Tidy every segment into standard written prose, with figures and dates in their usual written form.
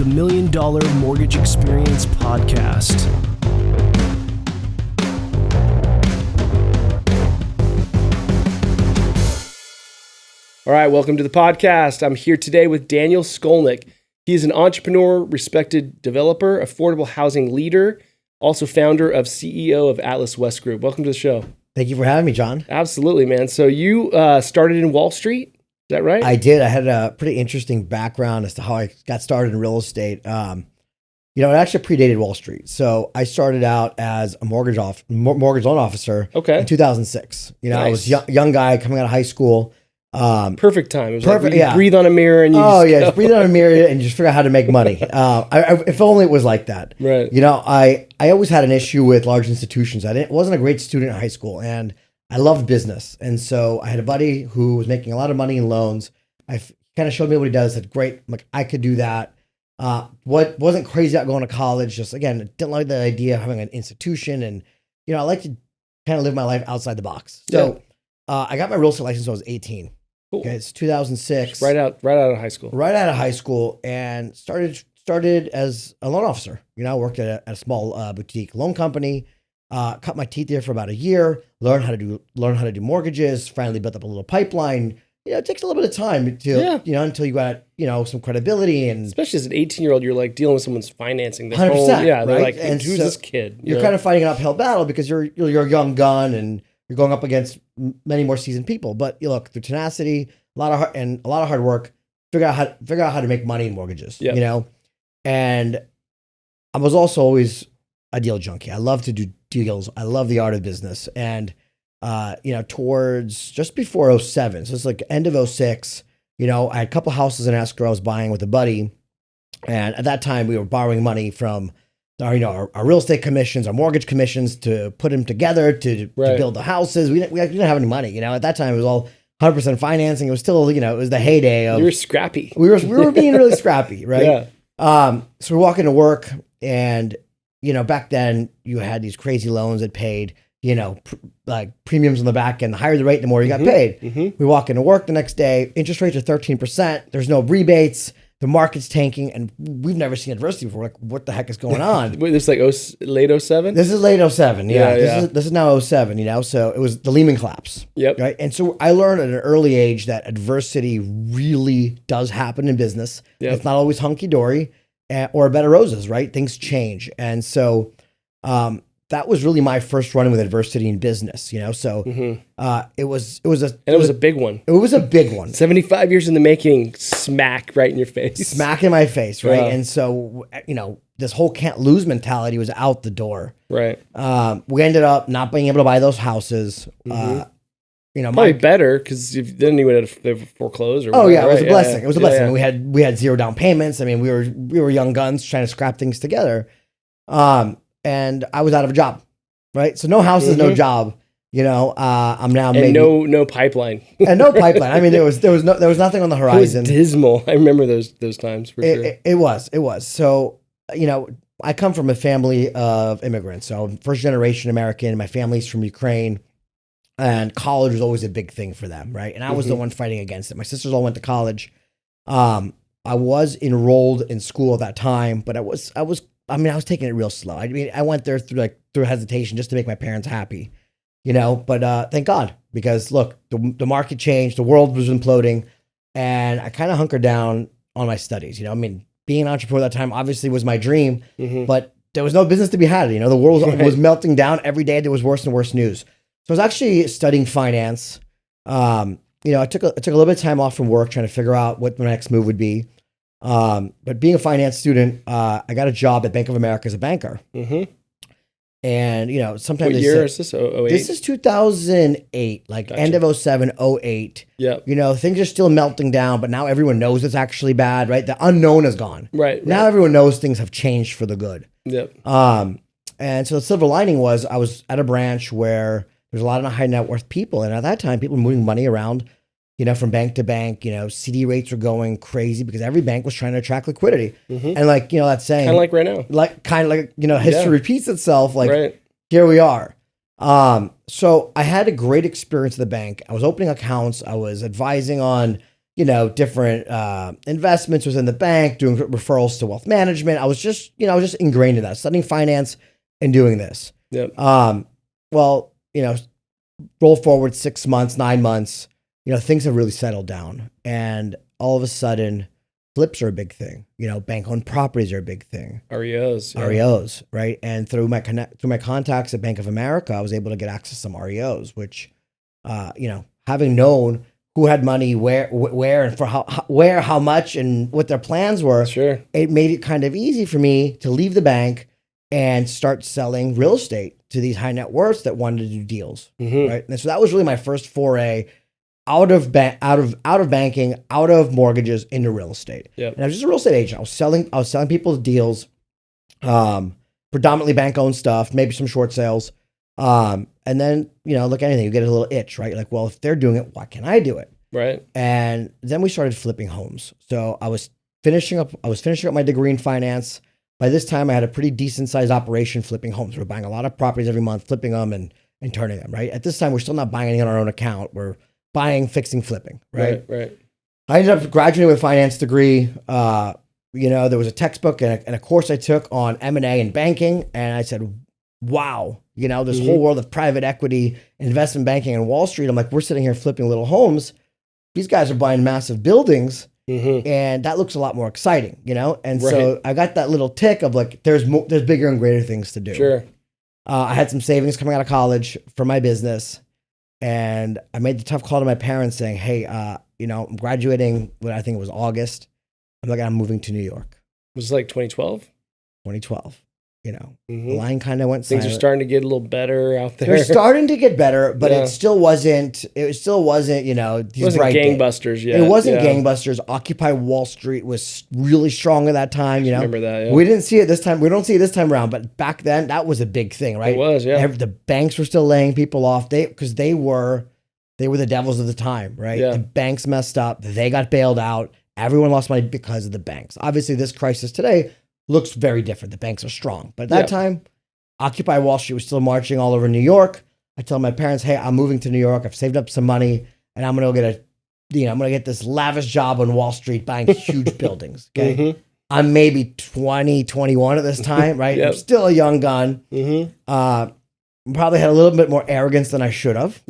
the $1 Million Mortgage Experience podcast. All right, welcome to the podcast. I'm here today with Daniel Shkolnik. He is an entrepreneur, respected developer, affordable housing leader, also founder of CEO of Atlas West Group. Welcome to the show. Thank you for having me, John. Absolutely, man. So you started in Wall Street, is that right? I did. I had a pretty interesting background as to how I got started in real estate. It actually predated Wall Street. So I started out as a mortgage loan officer in 2006. Nice. I was a young guy coming out of high school. Perfect time. It was perfect, like you breathe on a mirror and you just breathe on a mirror and just figure out how to make money. If only it was like that. Right. I always had an issue with large institutions. Wasn't a great student in high school, and I loved business. And so I had a buddy who was making a lot of money in loans. Kind of showed me what he does. Said, great, I could do that. What wasn't crazy about going to college. Just again, didn't like the idea of having an institution, and I like to kind of live my life outside the box. So I got my real estate license when I was 18. Cool. Okay, it's 2006. Right out of high school. Right out of high school, and started as a loan officer. I worked at a small boutique loan company. Cut my teeth there for about a year. Learned how to do mortgages. Finally built up a little pipeline. It takes a little bit of time until you got some credibility, and especially as an 18-year-old, you're like dealing with someone's financing. 100%. Yeah, they're right? like, who's this kid? You're kind of fighting an uphill battle because you're a young gun and you're going up against many more seasoned people. But you look, through tenacity, a lot of hard work, figure out how to make money in mortgages. Yep. And I was also always a deal junkie. I love to do deals. I love the art of business. And towards just before 2007, so it's like end of 2006, I had a couple houses in escrow I was buying with a buddy. And at that time we were borrowing money from our real estate commissions, our mortgage commissions to put them together to build the houses. We didn't have any money. At that time it was all 100% financing. It was still, it was the heyday of. You were scrappy. We were being really scrappy, right? Yeah. So we're walking to work, and back then you had these crazy loans that paid, like premiums on the back end. The higher the rate, the more you got paid. Mm-hmm. We walk into work the next day. Interest rates are 13%. There's no rebates. The market's tanking, and we've never seen adversity before. Like, what the heck is going on? Wait, this is like late 2007? This is late 2007. Yeah. Yeah. This is now 2007, So it was the Lehman collapse. Yep. Right. And so I learned at an early age that adversity really does happen in business. Yep. It's not always hunky-dory or a bed of roses, right? Things change. And so that was really my first run with adversity in business, So it was a big one. It was a big one. 75 years in the making, smack right in your face. Smack in my face, right? Yeah. And so, this whole can't lose mentality was out the door. Right. We ended up not being able to buy those houses. Probably better, because then you would have foreclosed. Or it was a blessing. Yeah. It was a blessing. Yeah. We had zero down payments. I mean, we were young guns trying to scrap things together. And I was out of a job, right? So no houses, no job. I'm now and no pipeline. And no pipeline. I mean, there was nothing on the horizon. It was dismal. I remember those times for sure. It was. So I come from a family of immigrants. So I'm first generation American. My family's from Ukraine, and college was always a big thing for them, right? And I was the one fighting against it. My sisters all went to college. I was enrolled in school at that time, but I was taking it real slow. I mean, I went there through hesitation just to make my parents happy, but thank God, because look, the market changed, the world was imploding, and I kind of hunkered down on my studies. Being an entrepreneur at that time obviously was my dream, but there was no business to be had. The world was melting down every day. There was worse and worse news. So I was actually studying finance. I took a little bit of time off from work trying to figure out what my next move would be. But being a finance student, I got a job at Bank of America as a banker. Mm-hmm. And, sometimes what year is this? 08? This is 2008, gotcha. End of 2007, 2008. Yeah. Things are still melting down, but now everyone knows it's actually bad, right? The unknown is gone. Right. Now everyone knows things have changed for the good. Yep. And so the silver lining was I was at a branch where there's a lot of high net worth people. And at that time, people were moving money around, from bank to bank. CD rates were going crazy because every bank was trying to attract liquidity. Mm-hmm. And that saying. Kind of like right now. History repeats itself. Right. Here we are. So I had a great experience at the bank. I was opening accounts. I was advising on, different investments within the bank, doing referrals to wealth management. I was just ingrained in that, studying finance and doing this. Yep. Well, roll forward 6 months, 9 months, things have really settled down. And all of a sudden, flips are a big thing. Bank-owned properties are a big thing. REOs. Yeah. REOs, right? And through my contacts at Bank of America, I was able to get access to some REOs, which, having known who had money, where, and for how much, and what their plans were, Sure. it made it kind of easy for me to leave the bank and start selling real estate to these high net worths that wanted to do deals, right? And so that was really my first foray out of banking, out of mortgages, into real estate. Yep. And I was just a real estate agent. I was selling people deals, predominantly bank owned stuff, maybe some short sales. And then, look at anything, you get a little itch, right? You're like, well, if they're doing it, why can't I do it? Right. And then we started flipping homes. So I was finishing up my degree in finance. By this time I had a pretty decent sized operation flipping homes. We're buying a lot of properties every month, flipping them and turning them, right? At this time, we're still not buying anything on our own account. We're buying, fixing, flipping, right? Right. I ended up graduating with a finance degree. There was a textbook and a course I took on M&A and banking. And I said, wow, this whole world of private equity, investment banking, and Wall Street. I'm like, we're sitting here flipping little homes. These guys are buying massive buildings. And that looks a lot more exciting, And so I got that little tick of like, there's bigger and greater things to do. Sure. I had some savings coming out of college for my business. And I made the tough call to my parents saying, hey, I'm graduating when I think it was August. I'm moving to New York. Was it like 2012? 2012. The line kind of went Things silent. are starting to get a little better out there. They're starting to get better, but Yeah. it still wasn't, these It wasn't bright days. gangbusters yet. It wasn't Yeah. gangbusters. Occupy Wall Street was really strong at that time, Remember that, yeah. We didn't see it this time. We don't see it this time around, but back then that was a big thing, right? It was, yeah. The banks were still laying people off because they were the devils of the time, right? Yeah. The banks messed up. They got bailed out. Everyone lost money because of the banks. Obviously, this crisis today looks very different. The banks are strong. But at that time, Occupy Wall Street was still marching all over New York. I tell my parents, hey, I'm moving to New York. I've saved up some money and I'm going to get this lavish job on Wall Street buying huge buildings. Okay. I'm maybe 20, 21 at this time, right? Yep. I'm still a young gun. Probably had a little bit more arrogance than I should have.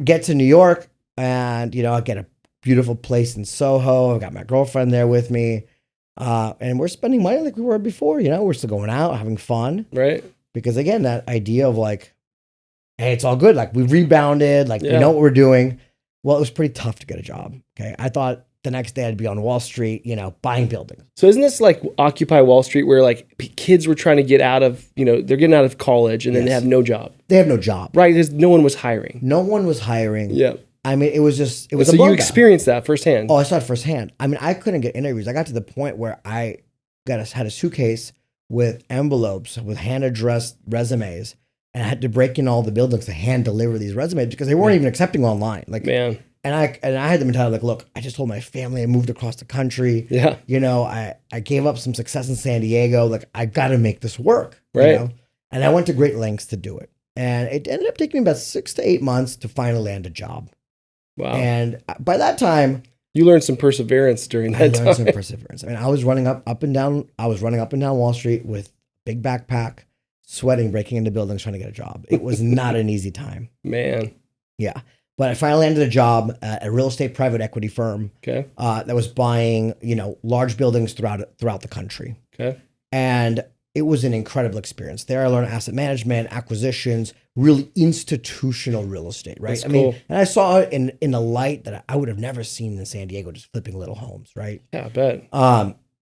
Get to New York and, I get a beautiful place in Soho. I've got my girlfriend there with me. And we're spending money like we were before, we're still going out, having fun. Right. Because again, that idea of like, hey, it's all good. Like we rebounded, like we know what we're doing. Well, it was pretty tough to get a job. Okay. I thought the next day I'd be on Wall Street, buying buildings. So isn't this like Occupy Wall Street where like kids were trying to get out of, they're getting out of college and then they have no job. They have no job. Right. Because no one was hiring. No one was hiring. Yeah. I mean, it was So a you bloodbath. experienced that firsthand. Oh, I saw it firsthand. I mean, I couldn't get interviews. I got to the point where I had a suitcase with envelopes with hand-addressed resumes, and I had to break in all the buildings to hand deliver these resumes because they weren't even accepting online. Like, Man. And I had the mentality like, look, I just told my family I moved across the country. Yeah. I gave up some success in San Diego. Like, I got to make this work. Right. And I went to great lengths to do it. And it ended up taking me about 6 to 8 months to finally land a job. Wow. And by that time, you learned some perseverance during that time. I learned some perseverance. I mean, I was running up and down Wall Street with a big backpack, sweating, breaking into buildings, trying to get a job. It was not an easy time. Man. Yeah. But I finally landed a job at a real estate private equity firm that was buying, large buildings throughout the country. Okay. And it was an incredible experience. There I learned asset management, acquisitions, really institutional real estate, right? That's I mean, cool. and I saw it in a light that I would have never seen in San Diego, just flipping little homes, right? Yeah, I bet.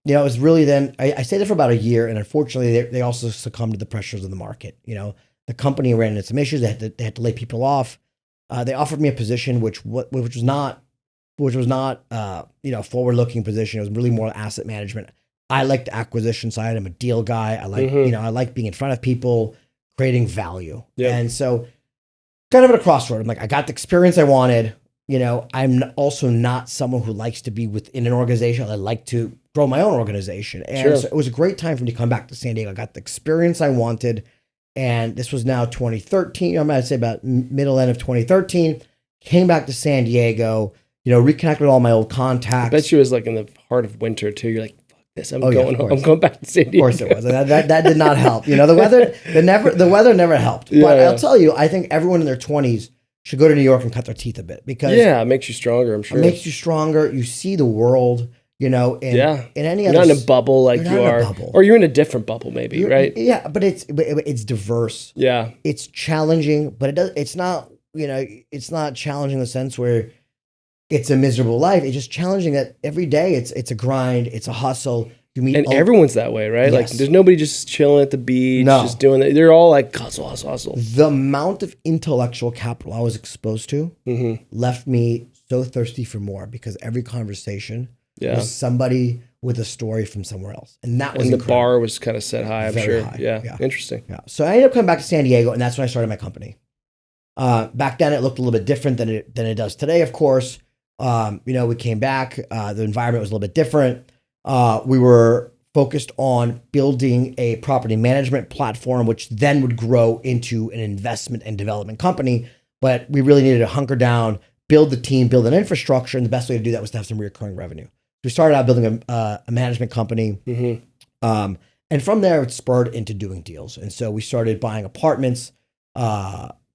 It was really then, I stayed there for about a year, and unfortunately they also succumbed to the pressures of the market. The company ran into some issues. They had to lay people off. They offered me a position which was not forward looking position. It was really more asset management. I like the acquisition side. I'm a deal guy. I like I like being in front of people, creating value. Yep. And so, kind of at a crossroad. I'm like, I got the experience I wanted. I'm also not someone who likes to be within an organization. I like to grow my own organization. And so it was a great time for me to come back to San Diego. I got the experience I wanted. And this was now 2013. I'm going to say about middle end of 2013. Came back to San Diego. reconnect with all my old I contacts. bet you it was like in the heart of winter too. You're like, fuck this, I'm Yeah, going of home. course. I'm going back to San Diego. Of course it was. That did not help. The weather never helped. Yeah, But yeah. I'll tell you, I think everyone in their 20s should go to New York and cut their teeth a bit because It makes you stronger, I'm sure. it makes you stronger. You see the world, in any You're other. not in a bubble like you're you not in a are. bubble. Or you're in a different bubble maybe, right? Yeah, but it's diverse. Yeah. It's challenging, but it's not, it's not challenging in the sense where it's a miserable life. It's just challenging that every day it's a grind, it's a hustle. You meet And everyone's that way, right? Like Yes. there's nobody just chilling at the beach, No. just doing that. They're all like hustle, hustle, hustle. the amount of intellectual capital I was exposed to left me so thirsty for more because every conversation Yeah. was somebody with a story from somewhere else. And that was And the incredible. bar was kind of set high, I'm Very sure. high, Yeah. yeah. Interesting. Yeah. So I ended up coming back to San Diego, and that's when I started my company. Back then, it looked a little bit different than it does today, of course. We came back. The environment was a little bit different. We were focused on building a property management platform, which then would grow into an investment and development company. But we really needed to hunker down, build the team, build an infrastructure. And the best way to do that was to have some recurring revenue. We started out building a management company. And from there, it spurred into doing deals. And so we started buying apartments,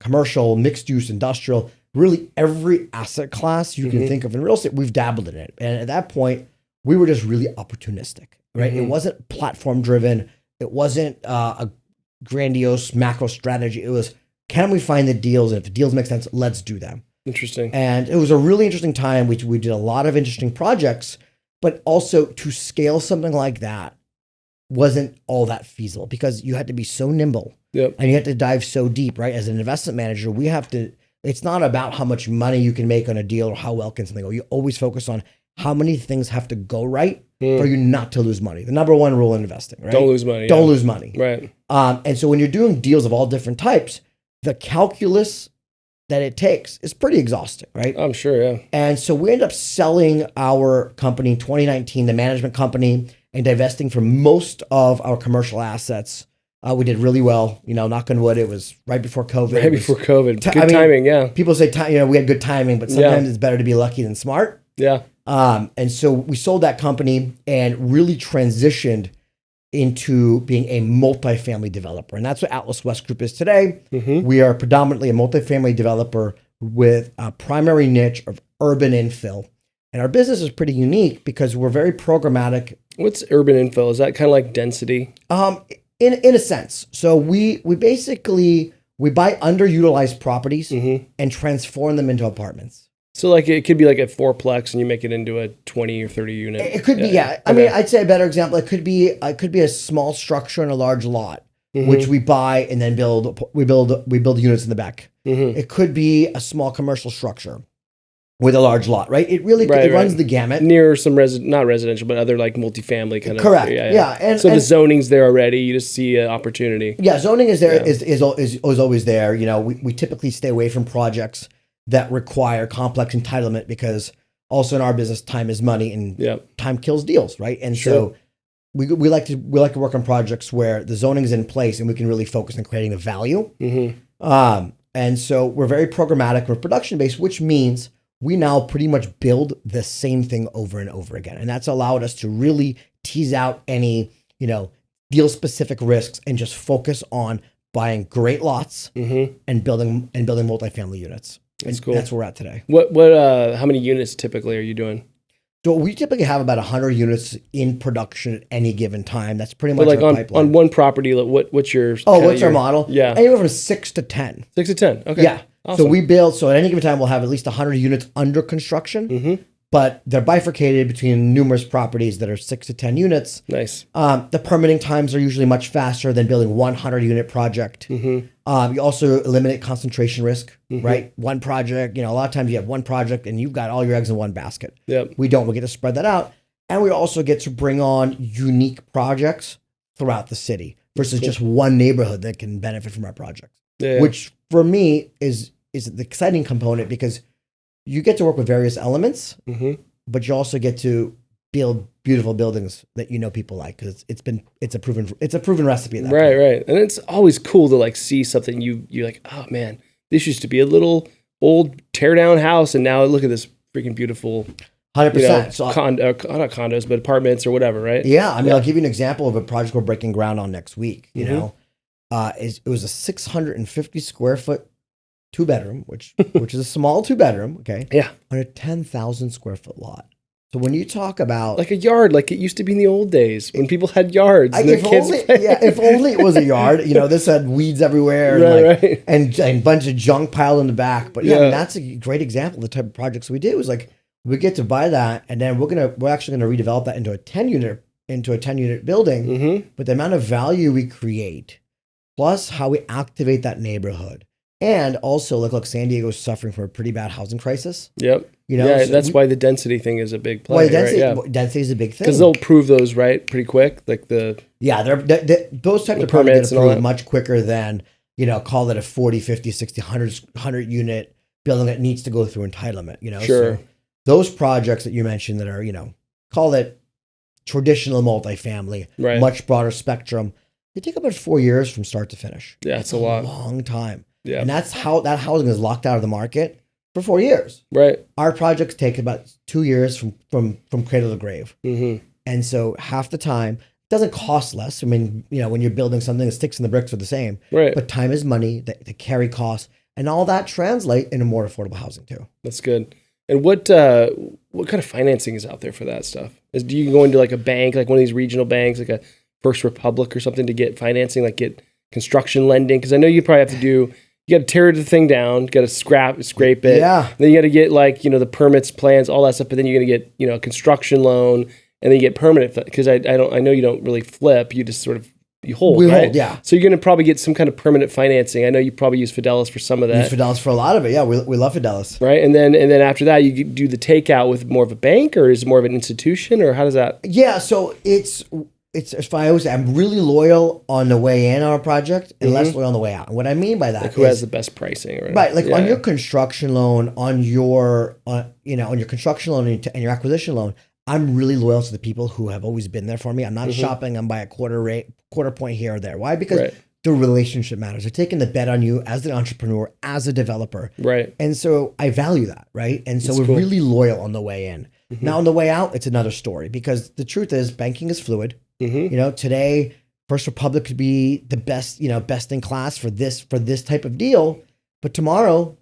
commercial, mixed use, industrial, really every asset class you can think of in real estate, we've dabbled in it. And at that point, we were just really opportunistic, right? It wasn't platform driven. It wasn't a grandiose macro strategy. It was, can we find the deals? And if the deals make sense, let's do them. Interesting. And it was a really interesting time. We did a lot of interesting projects, but also to scale something like that wasn't all that feasible because you had to be so nimble Yep. and you had to dive so deep, right? As an investment manager, we have to, it's not about how much money you can make on a deal or how well can something go. You always focus on how many things have to go right for you not to lose money. The number one rule in investing, right? Don't lose money. Don't lose money. Right. And so when you're doing deals of all different types, the calculus that it takes is pretty exhausting, right? I'm sure, yeah. And so we ended up selling our company in 2019, the management company, and divesting from most of our commercial assets. We did really well, knock on wood. It was right before COVID. Right before COVID. Good timing, yeah. People say, we had good timing, but sometimes it's better to be lucky than smart. Yeah. And so we sold that company and really transitioned into being a multifamily developer. And that's what Atlas West Group is today. We are predominantly a multifamily developer with a primary niche of urban infill. And our business is pretty unique because we're very programmatic. What's urban infill? Is that kind of like density? In a sense. So we basically buy underutilized properties and transform them into apartments. So like it could be like a fourplex and you make it into a 20 or 30 unit. It could be, yeah. I mean, I'd say a better example. It could be a small structure in a large lot, which we buy and then we build units in the back. It could be a small commercial structure with a large lot, right? It really runs the gamut. Near some not residential, but other like multifamily kind of. Correct. Yeah. And so the zoning's there already. You just see an opportunity. Yeah, zoning is there is always there. We typically stay away from projects that require complex entitlement because also in our business, time is money and time kills deals, right? And so we like to work on projects where the zoning is in place and we can really focus on creating the value. And so we're very programmatic, we're production based, which means we now pretty much build the same thing over and over again. And that's allowed us to really tease out any, deal specific risks and just focus on buying great lots and building multifamily units. That's and cool. That's where we're at today. What how many units typically are you doing? So we typically have about 100 units in production at any given time. That's pretty much our pipeline. On one property, what's your our model? Yeah. Anywhere from 6 to 10. 6 to 10. Okay. Yeah. Awesome. So at any given time, we'll have at least 100 units under construction, but they're bifurcated between numerous properties that are 6 to 10 units. Nice. The permitting times are usually much faster than building 100 unit project. You also eliminate concentration risk, right? One project, a lot of times you have one project and you've got all your eggs in one basket. Yep. We don't. We get to spread that out. And we also get to bring on unique projects throughout the city versus just one neighborhood that can benefit from our projects. Yeah. Which for me is the exciting component because you get to work with various elements, but you also get to build beautiful buildings that people like because it's a proven recipe. At that point. Right. And it's always cool to like see something you like. Oh man, this used to be a little old tear down house, and now look at this freaking beautiful, 100%. not condos, but apartments or whatever, right? Yeah, I mean, I'll give you an example of a project we're breaking ground on next week. It was a 650 square foot 2-bedroom, which is a small 2-bedroom, okay? Yeah. On a 10,000 square foot lot. So when you talk about like a yard, like it used to be in the old days when people had yards and their kids played. if only it was a yard. This had weeds everywhere and a bunch of junk piled in the back. But I mean, that's a great example of the type of projects we do. Is like we get to buy that, and then we're actually gonna redevelop that into a 10-unit building. But the amount of value we create, plus how we activate that neighborhood. And also, look, San Diego is suffering from a pretty bad housing crisis. Yep. So that's why the density thing is a big play. Density is a big thing. Because they'll prove those right pretty quick. Like those types of permits get approved much quicker than, call it a 40, 50, 60, 100 unit building that needs to go through entitlement, Sure. So those projects that you mentioned that are, call it traditional multifamily, much broader spectrum, they take about 4 years from start to finish. Yeah, it's a lot. Long time. Yeah. And that's how that housing is locked out of the market for 4 years. Right. Our projects take about 2 years from cradle to grave. And so half the time, it doesn't cost less. I mean, when you're building something, the sticks and the bricks are the same. Right. But time is money, the carry costs, and all that translate into more affordable housing too. That's good. And what kind of financing is out there for that stuff? Do you go into like a bank, like one of these regional banks, like a First Republic or something to get financing, like get construction lending? Because I know you probably have to do... You got to tear the thing down, got to scrape it. Yeah. Then you got to get the permits, plans, all that stuff. But then you're going to get, a construction loan, and then you get permanent. Because I know you don't really flip. You just sort of, you hold, We right? hold, yeah. So you're going to probably get some kind of permanent financing. I know you probably use Fidelis for some of that. Use Fidelis for a lot of it. Yeah, we love Fidelis. Right. And then after that, you do the takeout with more of a bank, or is it more of an institution, or how does that? Yeah. So it's if I always say, I'm really loyal on the way in on a project and less loyal on the way out. And what I mean by that is who has the best pricing, right? Right. Like on your construction loan, on your construction loan and your acquisition loan, I'm really loyal to the people who have always been there for me. I'm not shopping them by a quarter point here or there. Why? Because the relationship matters. They're taking the bet on you as an entrepreneur, as a developer. Right. And so I value that. Right. And so we're really loyal on the way in. Now on the way out, it's another story, because the truth is banking is fluid. Today, First Republic could be the best, best in class for this type of deal. But tomorrow,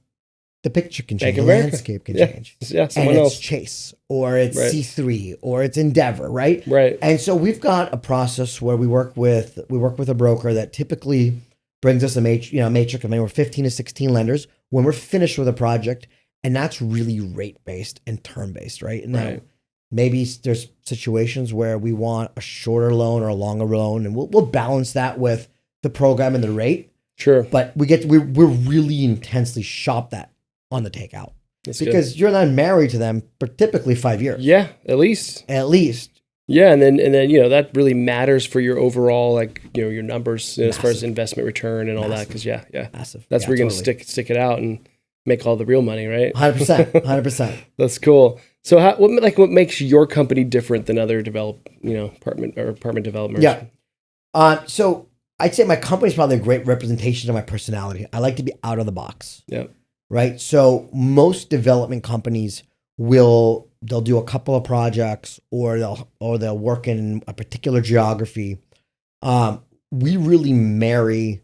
the picture can change, the landscape can change. Yeah, someone and else. It's Chase, or it's C3, or it's Endeavor, right? Right. And so we've got a process where we work with a broker that typically brings us a matrix of maybe 15 to 16 lenders when we're finished with a project, and that's really rate based and term based, right? And now, maybe there's situations where we want a shorter loan or a longer loan, and we'll balance that with the program and the rate. Sure. But we're really intensely shop that on the takeout. That's because good. You're not married to them for typically 5 years. Yeah, at least. Yeah, and then that really matters for your overall your numbers as far as investment return and all that. Because massive. That's where you're going to stick it out and make all the real money, right? 100%. That's cool. So what makes your company different than other apartment developers? Yeah. So I'd say my company is probably a great representation of my personality. I like to be out of the box. Yeah. Right. So most development companies they'll do a couple of projects, or they'll work in a particular geography. We really marry,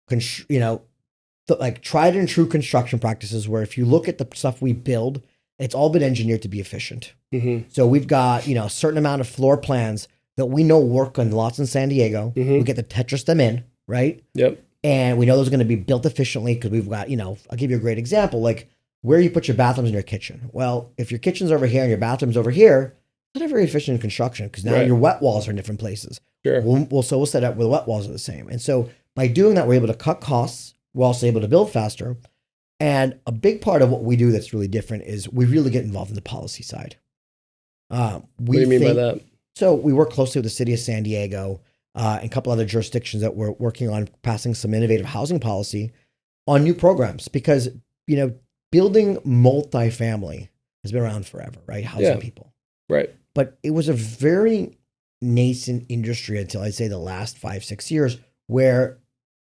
tried and true construction practices, where if you look at the stuff we build, it's all been engineered to be efficient. So we've got, a certain amount of floor plans that we know work on lots in San Diego. We get to Tetris them in, right? Yep. And we know those are going to be built efficiently because we've got, I'll give you a great example, like where you put your bathrooms in your kitchen. Well, if your kitchen's over here and your bathroom's over here, it's not very efficient in construction, because now your wet walls are in different places. Sure. We'll set up where the wet walls are the same. And so by doing that, we're able to cut costs. We're also able to build faster. And a big part of what we do that's really different is we really get involved in the policy side. What do you mean by that? So we work closely with the city of San Diego and a couple other jurisdictions that we're working on passing some innovative housing policy on new programs, because, building multifamily has been around forever, right? Housing people. Right. But it was a very nascent industry until I'd say the last 5-6 years, where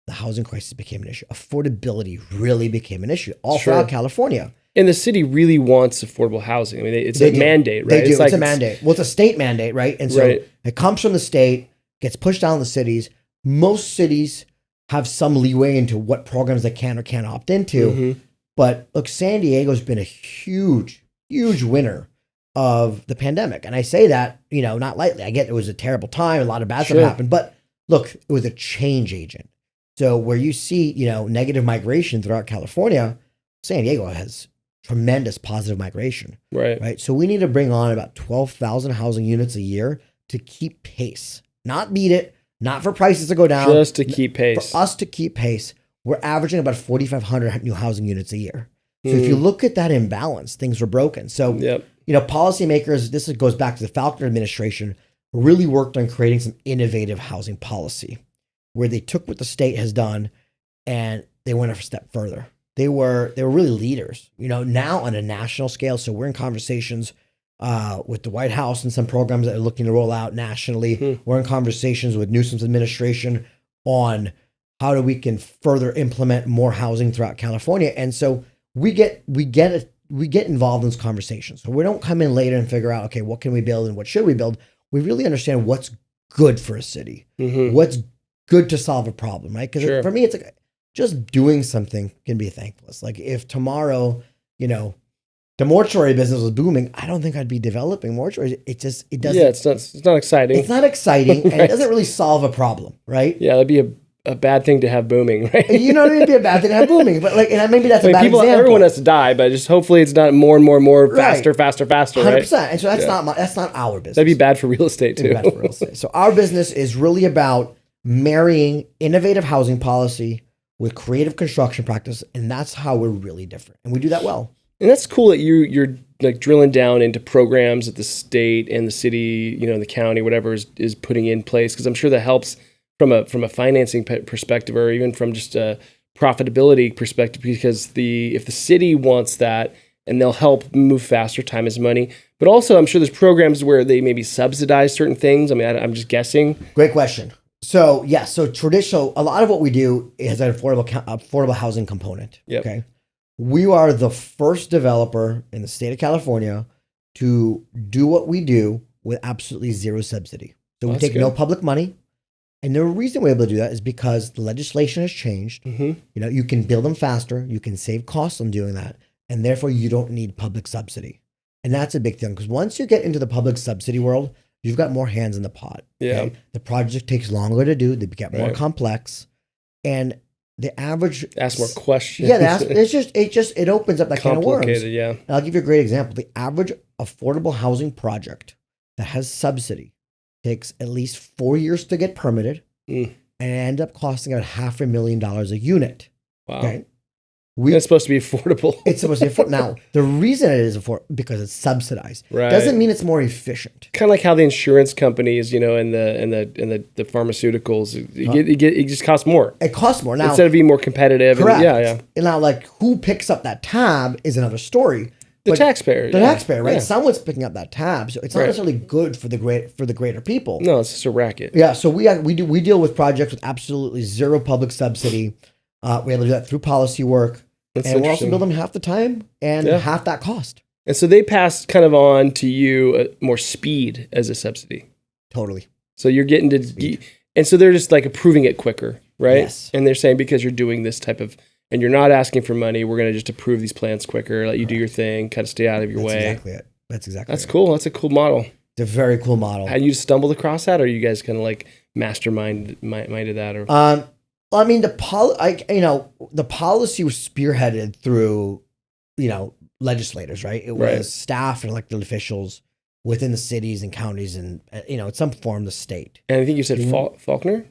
the housing crisis became an issue. Affordability really became an issue all throughout California. And the city really wants affordable housing. I mean, it's a mandate, right? They do. It's a mandate. Well, it's a state mandate, right? And so it comes from the state, gets pushed down to the cities. Most cities have some leeway into what programs they can or can't opt into. Mm-hmm. But look, San Diego's been a huge, huge winner of the pandemic. And I say that, not lightly. I get it was a terrible time. A lot of bad stuff happened. But look, it was a change agent. So where you see, negative migration throughout California, San Diego has tremendous positive migration. Right. So we need to bring on about 12,000 housing units a year to keep pace, not beat it, not for prices to go down. Just to keep pace. For us to keep pace, we're averaging about 4,500 new housing units a year. So if you look at that imbalance, things are broken. So, policymakers, this goes back to the Faulconer administration, really worked on creating some innovative housing policy where they took what the state has done and they went a step further. They were really leaders, now on a national scale. So we're in conversations with the White House and some programs that are looking to roll out nationally. We're in conversations with Newsom's administration on how we can further implement more housing throughout California. And so we get involved in those conversations. So we don't come in later and figure out, okay, what can we build and what should we build? We really understand what's good for a city, what's good to solve a problem, right? Because for me, it's like just doing something can be thankless. Like if tomorrow, the mortuary business was booming, I don't think I'd be developing mortuaries. It doesn't. Yeah, it's not exciting. It's not exciting, and it doesn't really solve a problem, right? Yeah, that'd be a bad thing to have booming, right? It'd be a bad thing to have booming, but and maybe that's a bad example. Everyone has to die, but just hopefully it's not more and more, faster, faster, 100%. Right? And so that's not our business. That'd be bad for real estate too. So our business is really about marrying innovative housing policy with creative construction practice, and that's how we're really different, and we do that well. And that's cool that you're like drilling down into programs that the state and the city, the county, whatever is putting in place, because I'm sure that helps from a financing perspective, or even from just a profitability perspective, because if the city wants that, and they'll help move faster, time is money. But also, I'm sure there's programs where they maybe subsidize certain things. I mean, I'm just guessing. Great question. So traditional, a lot of what we do has an affordable housing component. Yep. Okay. We are the first developer in the state of California to do what we do with absolutely zero subsidy. So we take no public money. And the reason we're able to do that is because the legislation has changed. You can build them faster. You can save costs on doing that. And therefore, you don't need public subsidy. And that's a big thing, because once you get into the public subsidy world, you've got more hands in the pot. Okay? The project takes longer to do. They get more complex. And the average... Ask more questions. Yeah, it opens up that can of worms. Yeah. And I'll give you a great example. The average affordable housing project that has subsidy takes at least 4 years to get permitted and end up costing about $500,000 a unit. Wow. Okay? It's supposed to be affordable. It's supposed to be affordable. Now, the reason it is affordable because it's subsidized. Right. Doesn't mean it's more efficient. Kind of like how the insurance companies, and the pharmaceuticals, it just costs more. It costs more now instead of being more competitive. Correct. And now, who picks up that tab is another story. The taxpayer. The taxpayer, right? Yeah. Someone's picking up that tab, so it's not necessarily good for the greater people. No, it's just a racket. Yeah, so we deal with projects with absolutely zero public subsidy. We're able to do that through policy work, and we're also building half the time and half that cost. And so they pass kind of on to you more speed as a subsidy. Totally. So you're getting to, and so they're just approving it quicker, right? Yes. And they're saying because you're doing this type of. And you're not asking for money. We're going to just approve these plans quicker, let you do your thing, kind of stay out of your way. That's exactly it. That's cool. That's a cool model. It's a very cool model. Had you stumbled across that, or are you guys kind of masterminded that? Or I mean, the policy was spearheaded through, legislators, right? It was staff and elected officials within the cities and counties and, in some form, the state. And I think you said Faulconer?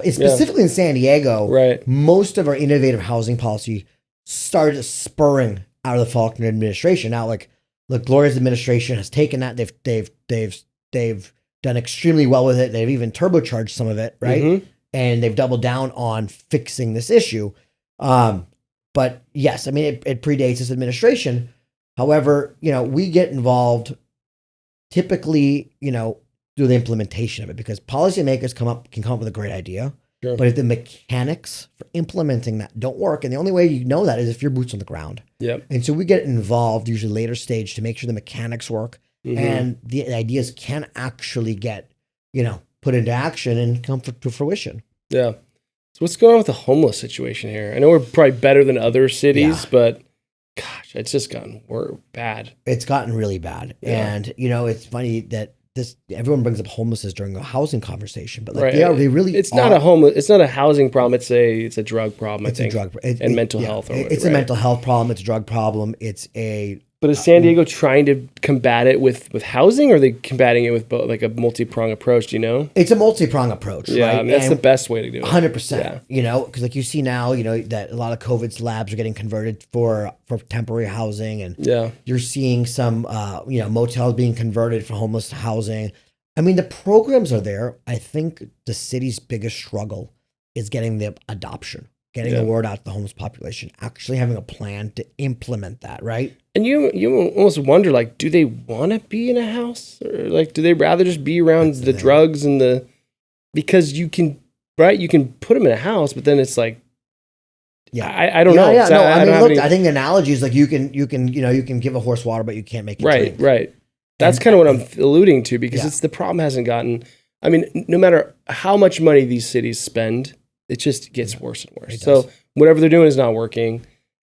It's specifically in San Diego. Right. Most of our innovative housing policy started spurring out of the Faulconer administration. Now, Gloria's administration has taken that. They've done extremely well with it. They've even turbocharged some of it, right? And they've doubled down on fixing this issue. But yes, I mean, it predates this administration. However, we get involved typically, through the implementation of it, because policymakers can come up with a great idea. Sure. But if the mechanics for implementing that don't work, and the only way you know that is if you're boots on the ground. Yep. And so we get involved usually later stage to make sure the mechanics work and the ideas can actually get, put into action and come to fruition. Yeah. So what's going on with the homeless situation here? I know we're probably better than other cities, but gosh, it's just gotten bad. It's gotten really bad. Yeah. And, it's funny that everyone brings up homelessness during a housing conversation, but Right. they really it's not a housing problem. It's a drug problem, I think. And mental health. It's a mental health problem. It's a drug problem. But is San Diego trying to combat it with housing, or are they combating it with like a multi-pronged approach? Do you know? It's a multi-pronged approach, yeah, right? I mean, that's the best way to do it. 100%. Because like you see now, that a lot of COVID's labs are getting converted for temporary housing, and you're seeing some, motels being converted for homeless housing. I mean, the programs are there. I think the city's biggest struggle is getting the adoption. Getting the word out to the homeless population, actually having a plan to implement that, right? And you almost wonder, like, do they want to be in a house, or like, do they rather just be around the drugs and because you can put them in a house, but then it's like, I don't know. Yeah, no, I mean, look, I think the analogy is like you can give a horse water, but you can't make it drink. Right. That's kind of what I'm alluding to, because it's the problem hasn't gotten. I mean, no matter how much money these cities spend, it just gets worse and worse. So whatever they're doing is not working.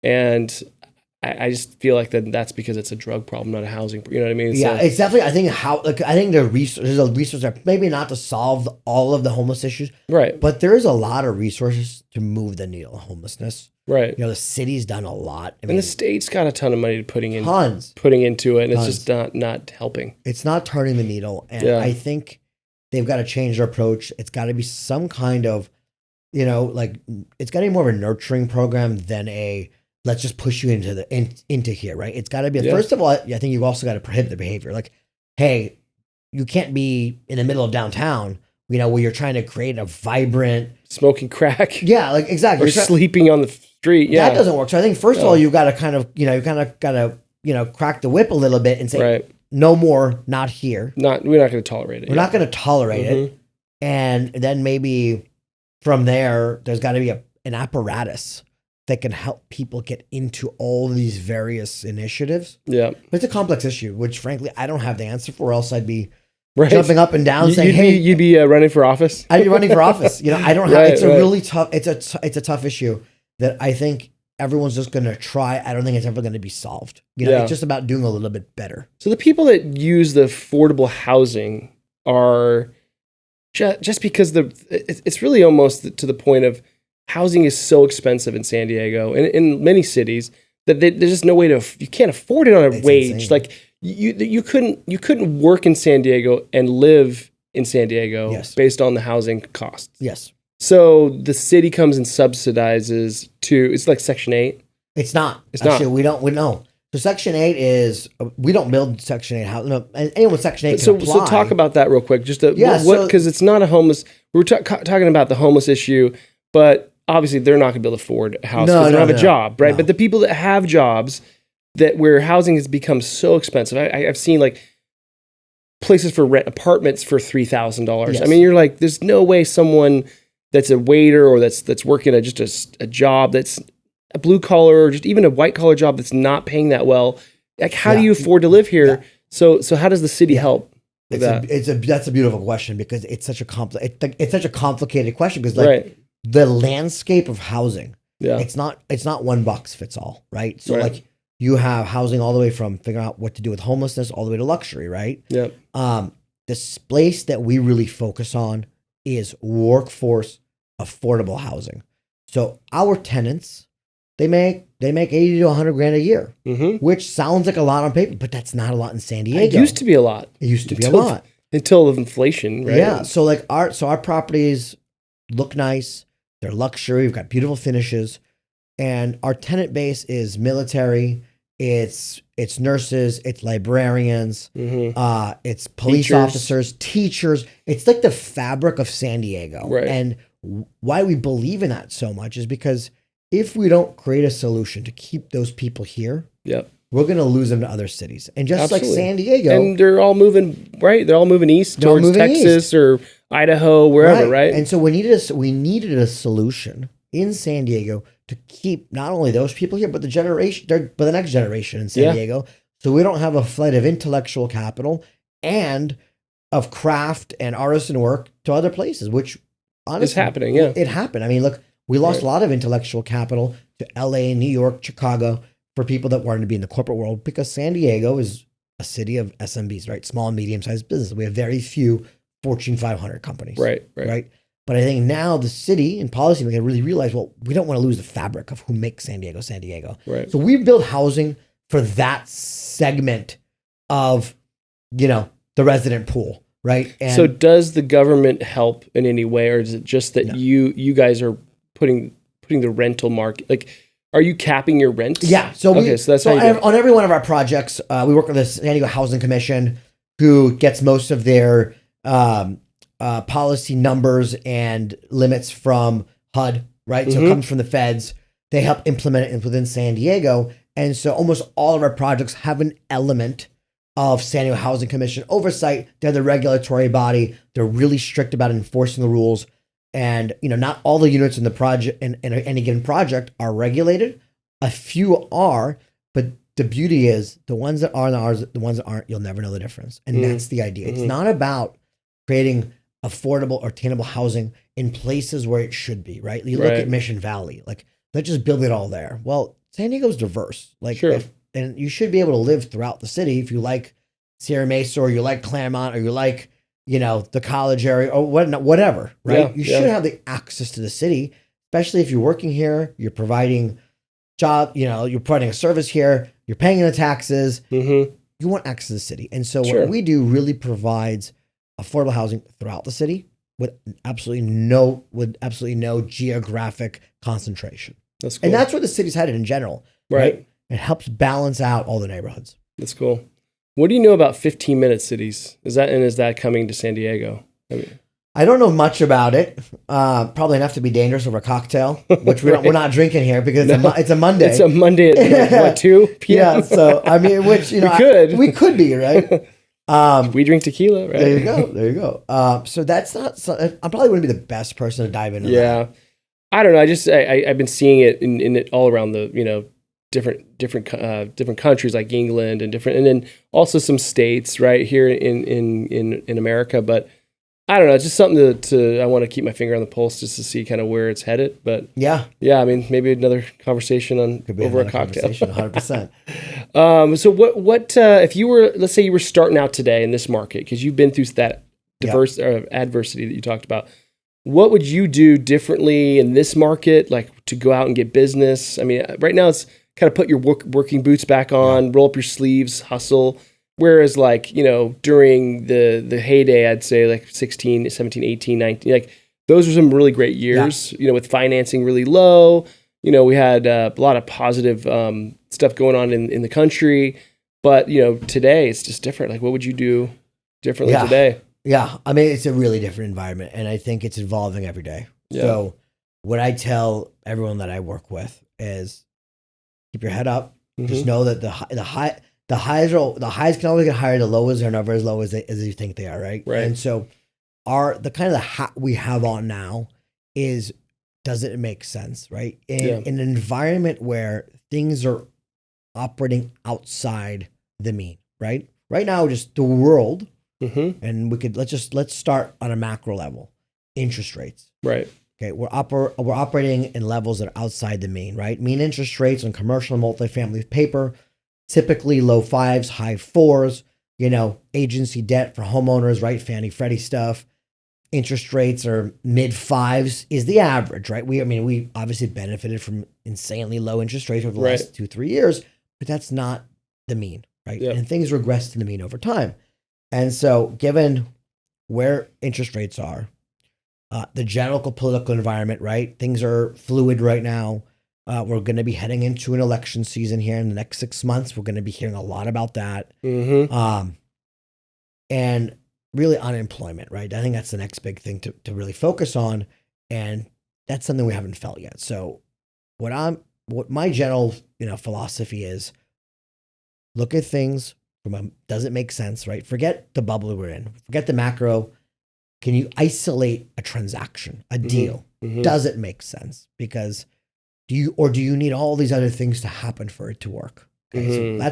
And I just feel like that's because it's a drug problem, not a housing. You know what I mean? Yeah, it's definitely, I think there's a resource there, maybe not to solve all of the homeless issues. Right. But there is a lot of resources to move the needle of homelessness. Right. The city's done a lot. And the state's got a ton of money putting into it, and it's just not helping. It's not turning the needle. And I think they've got to change their approach. It's got to be some kind of, it's got to be more of a nurturing program than let's just push you into here, right? It's got to be, first of all, I think you've also got to prohibit the behavior. Like, hey, you can't be in the middle of downtown, where you're trying to create a vibrant... Smoking crack. Yeah, like, exactly. Or sleeping on the street, That doesn't work. So I think, first of all, you've got to kind of, crack the whip a little bit and say, no more, not here. We're not going to tolerate it. We're not going to tolerate it. And then maybe... From there's got to be an apparatus that can help people get into all these various initiatives. Yeah. But it's a complex issue, which frankly, I don't have the answer for, else I'd be jumping up and down saying, hey. You'd be running for office? I'd be running for office. I don't have, it's a really tough, it's a tough issue that I think everyone's just going to try. I don't think it's ever going to be solved. It's just about doing a little bit better. So the people that use the affordable housing are... Just because it's really almost to the point of housing is so expensive in San Diego and in many cities that there's just no way you can't afford it on a wage. Insane. Like you couldn't work in San Diego and live in San Diego based on the housing costs. Yes. So the city comes and subsidizes it's like Section 8. It's not. Actually, we know. So Section 8 is, we don't build Section 8 housing. No, anyone with Section 8 can apply. So talk about that real quick. Just because it's not a homeless, we're talking about the homeless issue, but obviously they're not going to be able to afford a house because they don't have a job, right? No. But the people that have jobs where housing has become so expensive, I've seen like places for rent apartments for $3,000. Yes. I mean, you're like, there's no way someone that's a waiter or that's working a job that's a blue collar or just even a white collar job that's not paying that well. Like, how do you afford to live here? Yeah. So how does the city help with that? That's a beautiful question because it's such a complicated question because the landscape of housing, it's not one box fits all, right? So like you have housing all the way from figuring out what to do with homelessness all the way to luxury, right? Yeah. This place that we really focus on is workforce affordable housing. So our tenants, they make 80 to 100 grand a year, which sounds like a lot on paper, but that's not a lot in San Diego. It used to be a lot. Until inflation, right? Yeah. So like our properties look nice. They're luxury. We've got beautiful finishes, and our tenant base is military. It's nurses. It's librarians. It's police officers, teachers. It's like the fabric of San Diego. Right. And why we believe in that so much is because if we don't create a solution to keep those people here, we're going to lose them to other cities. And just like San Diego. And they're all moving, right? They're all moving east towards Texas or Idaho, wherever, right? And so we needed a solution in San Diego to keep not only those people here, but the next generation in San Diego. So we don't have a flight of intellectual capital and of craft and artisan work to other places, which honestly is happening. Yeah, it happened. I mean, look, we lost a lot of intellectual capital to LA, New York, Chicago for people that wanted to be in the corporate world because San Diego is a city of SMBs, right? Small and medium-sized businesses. We have very few Fortune 500 companies. Right. But I think now the city and policymakers really realize, well, we don't want to lose the fabric of who makes San Diego. Right. So we've built housing for that segment of, the resident pool, right? And so does the government help in any way, or is it just that you guys are putting the rental market, like, are you capping your rent? Yeah. So that's how you do it. On every one of our projects, we work with the San Diego Housing Commission, who gets most of their policy numbers and limits from HUD, right? So it comes from the feds. They help implement it within San Diego. And so almost all of our projects have an element of San Diego Housing Commission oversight. They're the regulatory body. They're really strict about enforcing the rules. And, not all the units in the project in any given project are regulated. A few are, but the beauty is the ones that are and ours, the ones that aren't, you'll never know the difference. And that's the idea. It's not about creating affordable or attainable housing in places where it should be, right? You look at Mission Valley, like, let's just build it all there. Well, San Diego's diverse. Like, and you should be able to live throughout the city if you like Sierra Mesa or you like Claremont or you like, the college area or whatever, right? You should have the access to the city, especially if you're working here, you're providing you're providing a service here, you're paying the taxes, you want access to the city. And so what we do really provides affordable housing throughout the city with absolutely no geographic concentration. That's cool. And that's where the city's headed in general, right? It helps balance out all the neighborhoods. That's cool. What do you know about 15-minute cities? Is that coming to San Diego? I don't know much about it. Probably enough to be dangerous over a cocktail, which we're not drinking here because it's a Monday. It's a Monday at 2 p.m. Yeah, so I mean, which we could be, right? We drink tequila, right? There you go. So that's not. I probably wouldn't be the best person to dive into. Yeah, I don't know. I've been seeing it in it all around the different countries like England and then also some states right here in America. But I don't know. It's just something to I want to keep my finger on the pulse just to see kind of where it's headed. But yeah. I mean, maybe another conversation over a cocktail. 100%. So what if you were, let's say you were starting out today in this market because you've been through that adversity that you talked about. What would you do differently in this market, like to go out and get business? I mean, right now it's kind of put your working boots back on, roll up your sleeves, hustle. Whereas like, during the heyday, I'd say like 16, 17, 18, 19, like those were some really great years, with financing really low. We had a lot of positive stuff going on in the country. But, today it's just different. Like what would you do differently today? Yeah, I mean, it's a really different environment, and I think it's evolving every day. Yeah. So what I tell everyone that I work with is keep your head up. Just know that the highs can always get higher, the lows are never as low as you think they are, right? And so the hat we have on now is, does it make sense, right? In an environment where things are operating outside the mean, right? Right now, just the world. And let's start on a macro level. Interest rates. Right. Okay. We're operating in levels that are outside the mean, right? Mean interest rates on commercial and multifamily paper, typically low 5s, high 4s, agency debt for homeowners, right? Fannie Freddie stuff. Interest rates are mid 5s is the average, right? We obviously benefited from insanely low interest rates over the last 2-3 years, but that's not the mean, right? Yep. And things regress to the mean over time. And so given where interest rates are, the general political environment, right? Things are fluid right now. We're going to be heading into an election season here in the next 6 months. We're going to be hearing a lot about that. And really unemployment, right? I think that's the next big thing to really focus on. And that's something we haven't felt yet. So what my general, philosophy is, look at things does it make sense, right? Forget the bubble we're in. Forget the macro. can you isolate a transaction, a deal? Does it make sense? Because do you need all these other things to happen for it to work? Okay, so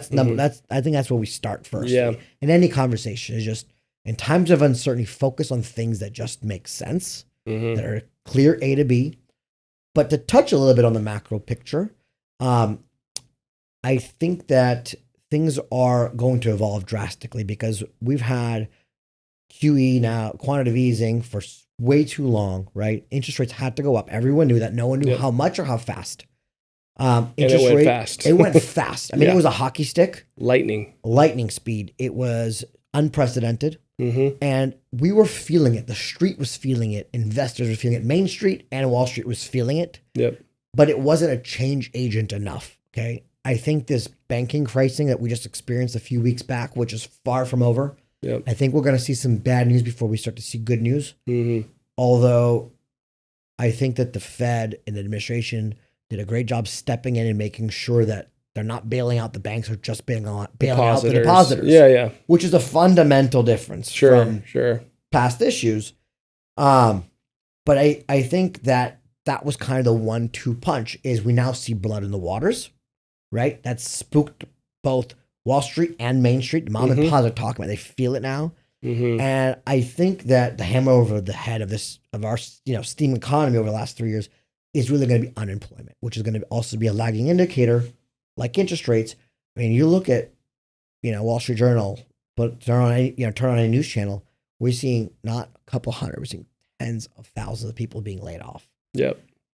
I think that's where we start first. Yeah. In any conversation is just in times of uncertainty, focus on things that just make sense, that are clear A to B. But to touch a little bit on the macro picture, I think that things are going to evolve drastically because we've had QE now, quantitative easing for way too long, right? Interest rates had to go up. Everyone knew that. No one knew how much or how fast. Interest rate, fast. It went fast. I mean, it was a hockey stick. Lightning speed. It was unprecedented. And we were feeling it. The street was feeling it. Investors were feeling it. Main Street and Wall Street was feeling it. But it wasn't a change agent enough. Okay. I think this banking crisis that we just experienced a few weeks back, which is far from over, I think we're going to see some bad news before we start to see good news. Although I think that the Fed and the administration did a great job stepping in and making sure that they're not bailing out the banks or just bailing out the depositors. Which is a fundamental difference from past issues. But I think that was kind of the 1-2 punch is we now see blood in the waters, right? That spooked both Wall Street and Main Street. The mom and pops are talking about it. They feel it now. And I think that the hammer over the head of our steam economy over the last 3 years is really going to be unemployment, which is going to also be a lagging indicator like interest rates. I mean, you look at, Wall Street Journal, but turn on a news channel, we're seeing not a couple hundred, we're seeing tens of thousands of people being laid off.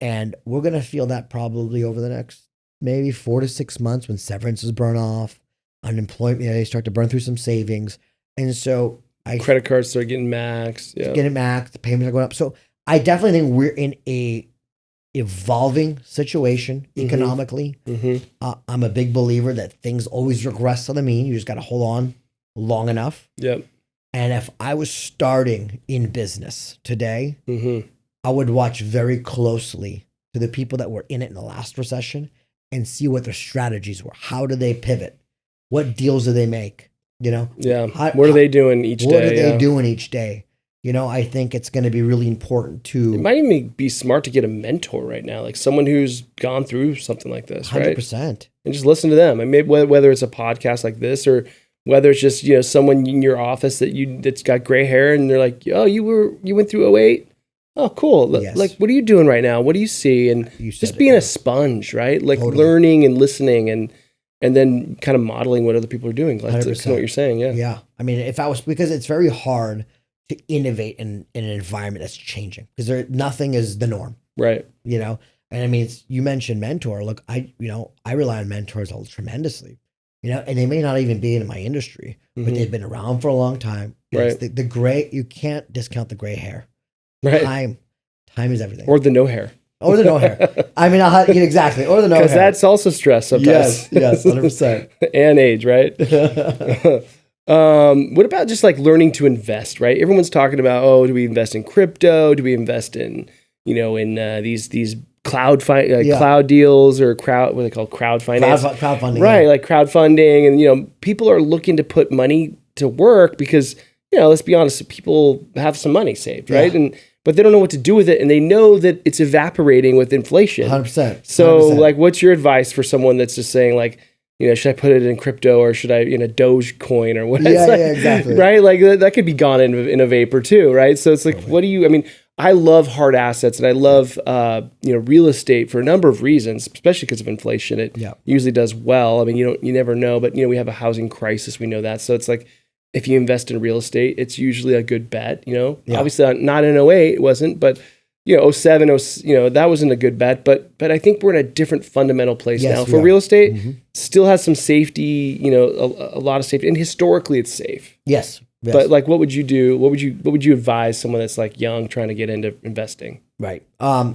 And we're going to feel that probably over the next maybe 4 to 6 months when severances burn off, unemployment, they start to burn through some savings. And so credit cards start getting maxed. The payments are going up. So I definitely think we're in a evolving situation economically. I'm a big believer that things always regress to the mean. You just got to hold on long enough. And if I was starting in business today, I would watch very closely to the people that were in it in the last recession and see what their strategies were. How do they pivot? What deals do they make? What are they doing each day? What are they doing each day? I think it's going to be really important to... It might even be smart to get a mentor right now, like someone who's gone through something like this, 100%. Right? And just listen to them. And maybe whether it's a podcast like this or whether it's just, someone in your office that's got gray hair and they're like, oh, you went through 2008? Oh, cool. Yes. Like, what are you doing right now? What do you see? And just being a sponge, right? Like learning and listening and then kind of modeling what other people are doing. Like to know what you're saying. Yeah. I mean, because it's very hard to innovate in an environment that's changing because nothing is the norm. Right. And I mean, you mentioned mentor. Look, I rely on mentors tremendously, and they may not even be in my industry, but they've been around for a long time. Right. The gray, you can't discount the gray hair. Right. Time is everything. Or the no hair. Or the no hair. I mean, exactly. Or the no hair. Because that's also stress sometimes. Yes, 100%. And age, right? What about just like learning to invest, right? Everyone's talking about, do we invest in crypto? Do we invest in, these cloud deals or what they call crowdfunding? Crowdfunding. Right, like crowdfunding. And, people are looking to put money to work because, let's be honest, people have some money saved, right? But they don't know what to do with it, and they know that it's evaporating with inflation. 100%. So, like, what's your advice for someone that's just saying, like, should I put it in crypto or should I in a Dogecoin or what? Exactly. Right? Like, that could be gone in a vapor too, right? So it's like, I love hard assets and I love, real estate for a number of reasons, especially because of inflation. It usually does well. I mean, you never know, but, we have a housing crisis. We know that. So it's like, if you invest in real estate, it's usually a good bet, Obviously not in 2008, it wasn't, but 2007, that wasn't a good bet, but I think we're in a different fundamental place now for real estate. Still has some safety, a lot of safety, and historically it's safe. Yes. But like, what would you do? What would you advise someone that's like young trying to get into investing? Right. I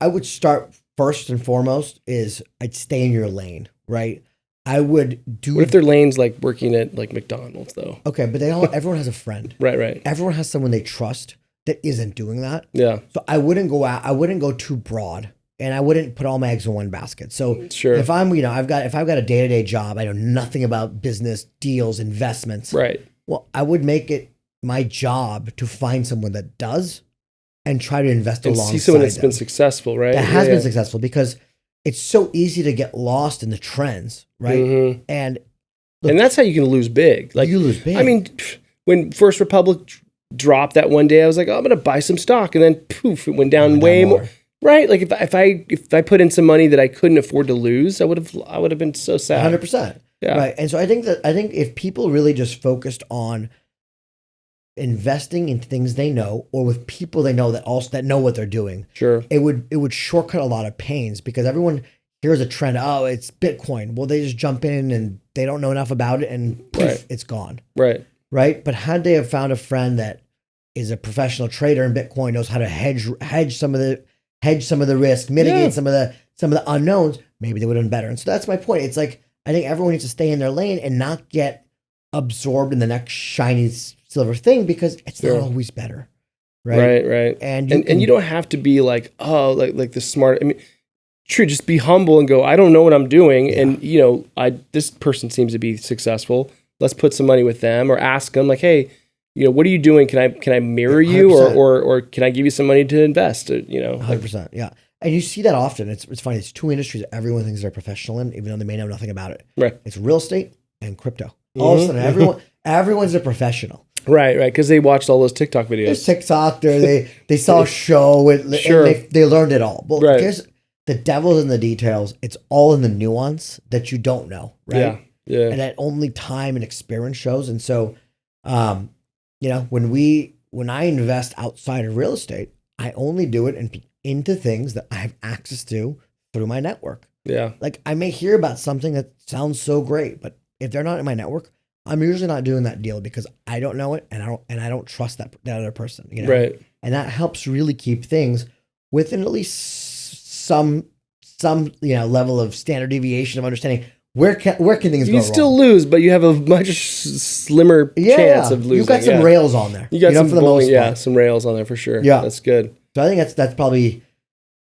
would start first and foremost is I'd stay in your lane, right? I would do. What if their lane's like working at like McDonald's though? Okay, but everyone has a friend. Right. Everyone has someone they trust that isn't doing that. Yeah. So I wouldn't go too broad, and I wouldn't put all my eggs in one basket. So if I'm, if I've got a day-to-day job, I know nothing about business, deals, investments. Right. Well, I would make it, my job to find someone that does and try to invest And alongside see someone that's them. been successful, right? That has been successful, because it's so easy to get lost in the trends, right? Mm-hmm. And look, And that's how you can lose big. Like, you lose big. I mean, when First Republic dropped that one day, I was like, oh, I'm going to buy some stock. And then poof, it went down way more. Right? Like if I put in some money that I couldn't afford to lose, I would have been so sad. 100%. Yeah. Right. And so I think if people really just focused on investing in things they know, or with people they know that know what they're doing, Sure. it would shortcut a lot of pains, because everyone hears a trend. Oh, it's Bitcoin. Well, they just jump in and they don't know enough about it, and poof, it's gone. Right. Right. But had they have found a friend that is a professional trader in Bitcoin, knows how to hedge some of the risk, mitigate some of the unknowns, maybe they would have been better. And so that's my point. It's like, I think everyone needs to stay in their lane and not get absorbed in the next shiny silver thing, because it's not always better. Right. And you don't have to be like, oh, like the smart. I mean, true. Just be humble and go, I don't know what I'm doing. Yeah. And this person seems to be successful. Let's put some money with them, or ask them like, hey, what are you doing? Can I mirror you, or can I give you some money to invest? 100%. Yeah. And you see that often. It's funny. It's two industries that everyone thinks they're professional in, even though they may know nothing about it. Right. It's real estate and crypto. All of a sudden, everyone's a professional. Right. Because they watched all those TikTok videos. There's TikTok. They saw a show and they learned it all. But here's the devil's in the details. It's all in the nuance that you don't know. Right. Yeah. And that only time and experience shows. And so, when I invest outside of real estate, I only do it into things that I have access to through my network. Yeah. Like, I may hear about something that sounds so great, but if they're not in my network, I'm usually not doing that deal, because I don't know it and I don't trust that other person. Right. And that helps really keep things within at least some level of standard deviation of understanding. Where can things go wrong? You still lose, but you have a much slimmer chance of losing. You've got some rails on there. You got some for the most part. Some rails on there for sure. Yeah. That's good. So I think that's probably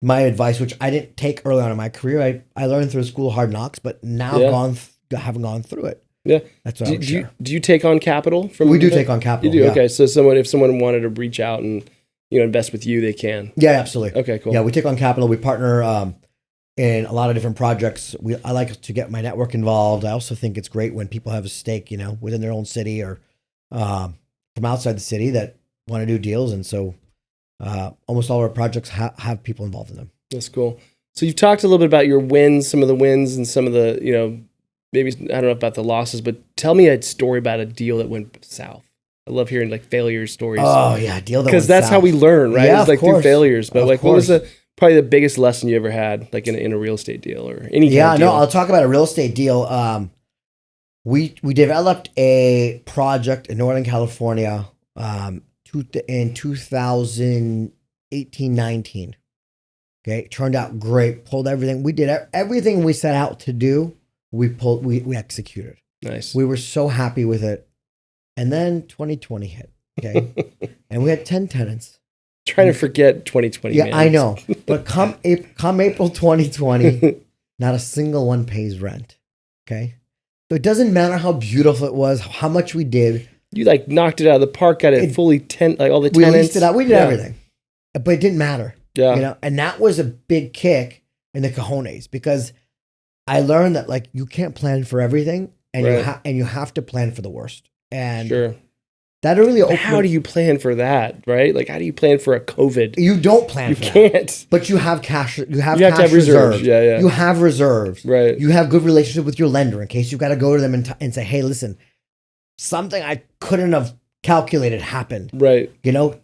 my advice, which I didn't take early on in my career. I learned through School of Hard Knocks, but now having gone through it. Yeah. That's what I would share. Do you take on capital from? We do take on capital. You do? Yeah. Okay. So if someone wanted to reach out and invest with you, they can. Yeah, absolutely. Okay, cool. Yeah, we take on capital. We partner in a lot of different projects. I like to get my network involved. I also think it's great when people have a stake, within their own city or from outside the city that want to do deals. And so almost all our projects have people involved in them. That's cool. So you've talked a little bit about your wins, some of the wins and some of the, maybe, I don't know about the losses, but tell me a story about a deal that went south. I love hearing like failure stories. Oh yeah, deal that went south. Because that's how we learn, right? Yeah, it's like through failures. But what was probably the biggest lesson you ever had, like in a real estate deal or any kind of deal? I'll talk about a real estate deal. We developed a project in Northern California in 2018, 19. Okay, it turned out great. Pulled everything. We did everything we set out to do. We executed. Nice. We were so happy with it. And then 2020 hit. Okay, and we had 10 tenants. Trying to forget 2020. Yeah, man. I know. But come April 2020, not a single one pays rent. Okay, so it doesn't matter how beautiful it was, how much we did. You like knocked it out of the park, got it fully like all the tenants. We leased it out. We did everything, but it didn't matter. Yeah, and that was a big kick in the cojones, because I learned that like you can't plan for everything, and you have to plan for the worst. And that really opened. How do you plan for that, right? Like, how do you plan for a COVID? You don't plan for that. You can't. But you have cash. You have cash reserves. Yeah. You have reserves. Right. You have good relationship with your lender in case you've got to go to them and say, hey, listen, something I couldn't have calculated happened. Right.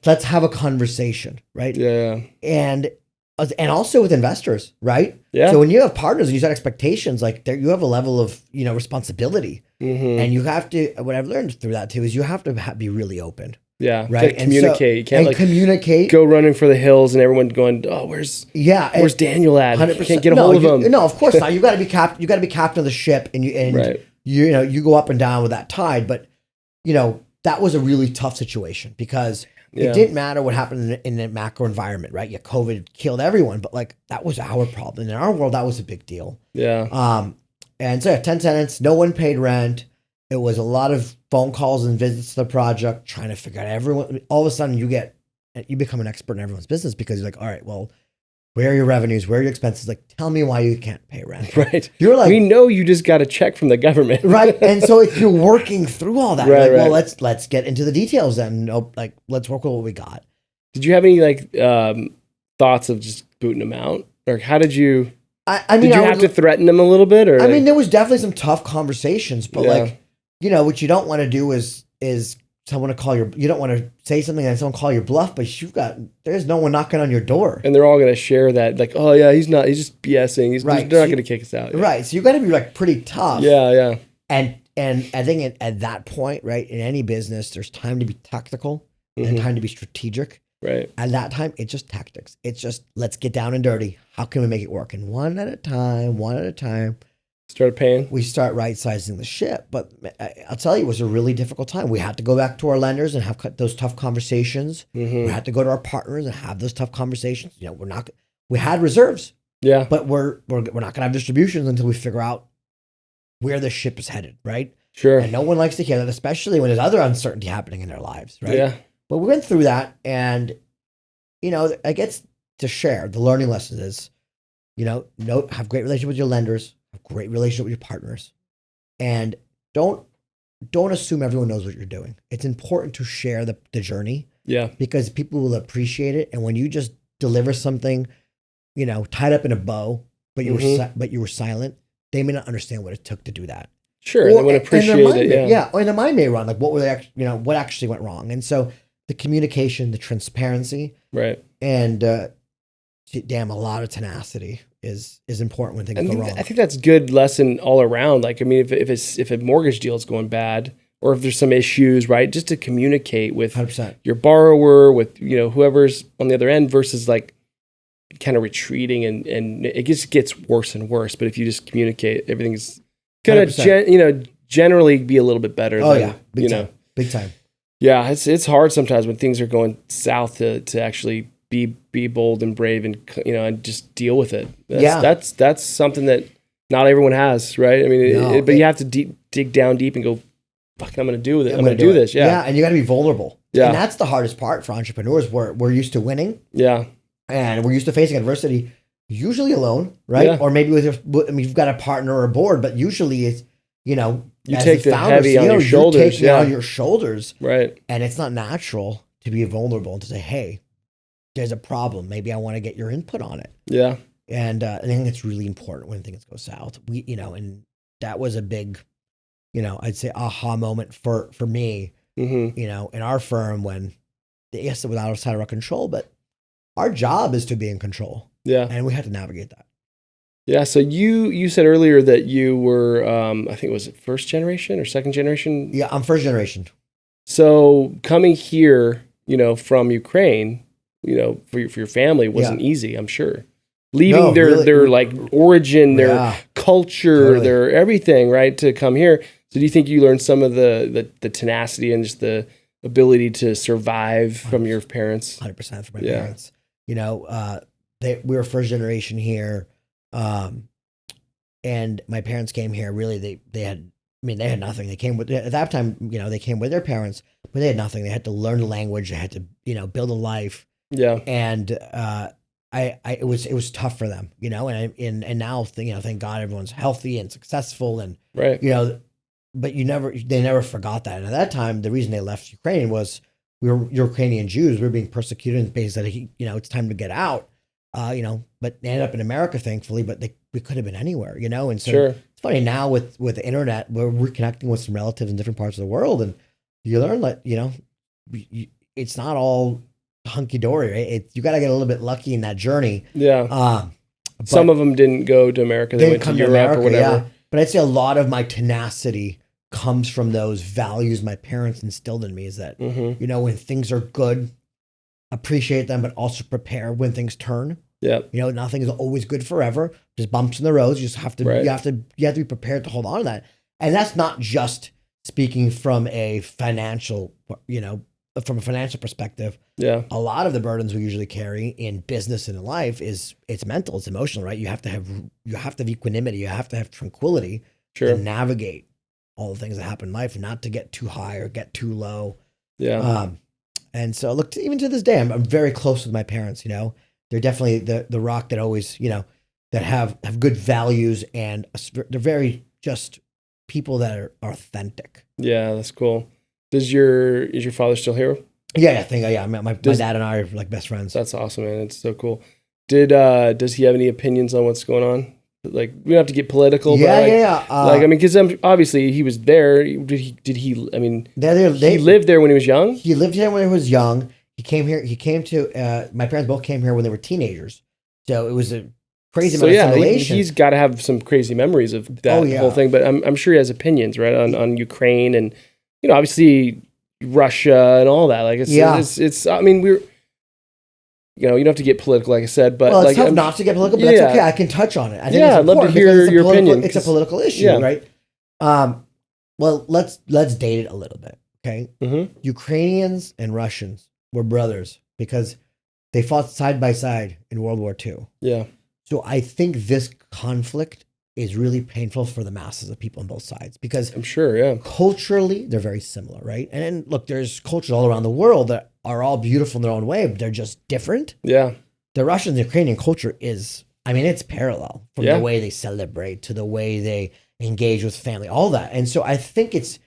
Let's have a conversation. Right. Yeah. And also with investors, right? Yeah. So when you have partners and you set expectations, like you have a level of, responsibility. Mm-hmm. And you have to, what I've learned through that too, is you have to be really open. Yeah. Right. And communicate. You can't communicate. Go running for the hills and everyone going, oh, where's Daniel at? 100%. Can't get a hold of him. No, of course not. You got to be you got to be captain of the ship, and you go up and down with that tide. But that was a really tough situation, because it didn't matter what happened in the macro environment, right? Yeah, COVID killed everyone, but like that was our problem. In our world, that was a big deal. Yeah. And so 10 tenants, no one paid rent. It was a lot of phone calls and visits to the project, trying to figure out everyone. All of a sudden, you become an expert in everyone's business because you're like, all right, well, where are your revenues? Where are your expenses? Like, tell me why you can't pay rent. Right. You're like, we know you just got a check from the government. right. And so if you're working through all that, Right, you're like, right. well, let's get into the details then. Nope, like, let's work with what we got. Did you have any like thoughts of just booting them out? Or how did you, I mean, did you have to threaten them a little bit? Or I mean, there was definitely some tough conversations, but like, you know, what you don't want to do is someone to call you don't want to say something and someone call your bluff, but there's no one knocking on your door. And they're all going to share that, like, oh yeah, he's just BSing. Right. They're not going to kick us out. Yeah. Right. So you got to be like pretty tough. Yeah. And I think at that point, right, in any business, there's time to be tactical and time to be strategic. Right. At that time, it's just tactics. It's just, let's get down and dirty. How can we make it work? And one at a time. Started paying. We start right-sizing the ship. But I'll tell you, it was a really difficult time. We had to go back to our lenders and have those tough conversations. We had to go to our partners and have those tough conversations. You know, we had reserves. Yeah. But we're not going to have distributions until we figure out where the ship is headed, right? Sure. And no one likes to hear that, especially when there's other uncertainty happening in their lives, right? Yeah. But we went through that, and, you know, I get to share the learning lessons is, you know, have great relationship with your lenders, have great relationship with your partners, and don't assume everyone knows what you're doing. It's important to share the journey. Yeah. Because people will appreciate it. And when you just deliver something, you know, tied up in a bow, but you were silent, they may not understand what it took to do that. Sure. They wouldn't appreciate it. Yeah. Or their mind may run, like, what were they actually, you know, what actually went wrong? And so the communication, the transparency, Right. and damn, a lot of tenacity is important when things go wrong. I think that's good lesson all around. Like, I mean, if a mortgage deal is going bad, or if there's some issues, right, just to communicate with 100%. your borrower, with, you know, whoever's on the other end, versus like kind of retreating and it just gets worse and worse. But if you just communicate, everything's gonna generally be a little bit better. Oh, than, yeah, big time. Yeah, it's hard sometimes when things are going south to actually be bold and brave and, you know, and just deal with it. That's something that not everyone has, right? I mean, but you have to dig down deep and go, fuck, I'm going to do it. I'm going to do this. Yeah. And you got to be vulnerable. Yeah. And that's the hardest part for entrepreneurs. We're used to winning. Yeah. And we're used to facing adversity, usually alone, right? Yeah. Or maybe you've got a partner or a board, but usually it's, you know, you take the heavy on your shoulders. You're taking it on your shoulders. Right. And it's not natural to be vulnerable and to say, hey, there's a problem. Maybe I want to get your input on it. Yeah. And I think it's really important when things go south. And that was a big, you know, I'd say aha moment for me, you know, in our firm when, yes, it was outside of our control, but our job is to be in control. Yeah. And we had to navigate that. Yeah. So you said earlier that you were, I think it was first generation or second generation? Yeah, I'm first generation. So coming here, you know, from Ukraine, you know, for your family wasn't easy, I'm sure. Leaving their like origin, their culture, their everything, right, to come here. So do you think you learned some of the tenacity and just the ability to survive from your parents? 100% from my parents. You know, we were first generation here, and my parents came here. Really, they had nothing. They came with, at that time, you know, they came with their parents, but they had nothing. They had to learn the language. They had to, you know, build a life. Yeah. And it was tough for them, you know, and now, you know, thank God everyone's healthy and successful, and you know, but they never forgot that. And at that time, the reason they left Ukraine was we were Ukrainian Jews. We were being persecuted, and basically said, you know, it's time to get out. You know, but they ended up in America, thankfully, but we could have been anywhere, you know? And so it's funny now with the internet, we're reconnecting with some relatives in different parts of the world, and you learn that, you know, it's not all hunky-dory, right? You got to get a little bit lucky in that journey. Yeah. Some of them didn't go to America. They went to Europe or whatever. Yeah. But I'd say a lot of my tenacity comes from those values my parents instilled in me, is that, you know, when things are good, appreciate them, but also prepare when things turn. Yeah. You know, nothing is always good forever. Just bumps in the roads. You just have to, you have to be prepared to hold on to that. And that's not just speaking from a financial, you know, from a financial perspective. Yeah. A lot of the burdens we usually carry in business and in life it's mental, it's emotional, right? You have to have equanimity. You have to have tranquility to navigate all the things that happen in life, not to get too high or get too low. Yeah. And so look, even to this day, I'm very close with my parents, they're definitely the rock that always, that have good values, and they're very just people that are authentic. Yeah, that's cool. Is your father still here? Yeah, I think, my dad and I are like best friends. That's awesome, man. It's so cool. Does he have any opinions on what's going on? Like, we don't have to get political, but I mean, because obviously he was there. Did he? I mean, he lived there when he was young. He lived here when he was young. He came here. He came to. My parents both came here when they were teenagers, so it was a crazy amount of assimilation. He's got to have some crazy memories of that whole thing. But I'm sure he has opinions, right, on Ukraine and obviously Russia and all that. Like, it's. I mean, we're. You don't have to get political, like I said, but it's tough not to get political. But that's okay. I can touch on it. I think I'd love to hear your opinion. It's a political issue, right? Well, let's date it a little bit, okay? Mm-hmm. Ukrainians and Russians were brothers because they fought side by side in World War II. Yeah. So I think this conflict is really painful for the masses of people on both sides because I'm sure, yeah. Culturally, they're very similar, right? And then, look, there's cultures all around the world that are all beautiful in their own way, but they're just different. Yeah. The Russian and Ukrainian culture is, it's parallel from the way they celebrate to the way they engage with family, all that. And so I think it's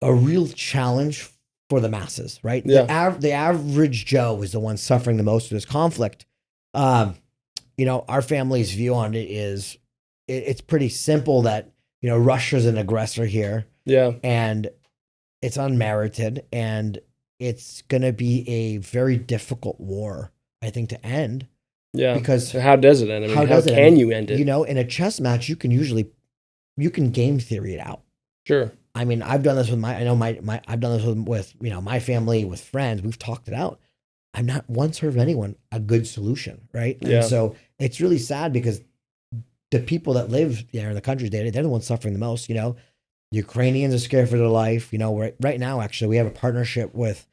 a real challenge for the masses, right? Yeah. The average Joe is the one suffering the most of this conflict. Our family's view on it is, it's pretty simple that, Russia's an aggressor here. Yeah. And it's unmerited, and it's going to be a very difficult war, I think, to end. Yeah. Because how does it end? I mean, how can you end it? In a chess match, you can game theory it out. Sure. I mean, I've done this with I've done this with my family, with friends. We've talked it out. I've not once heard of anyone a good solution, right? Yeah. And so it's really sad because the people that live there in the countries, they're the ones suffering the most. Ukrainians are scared for their life. Right now, actually, we have a partnership with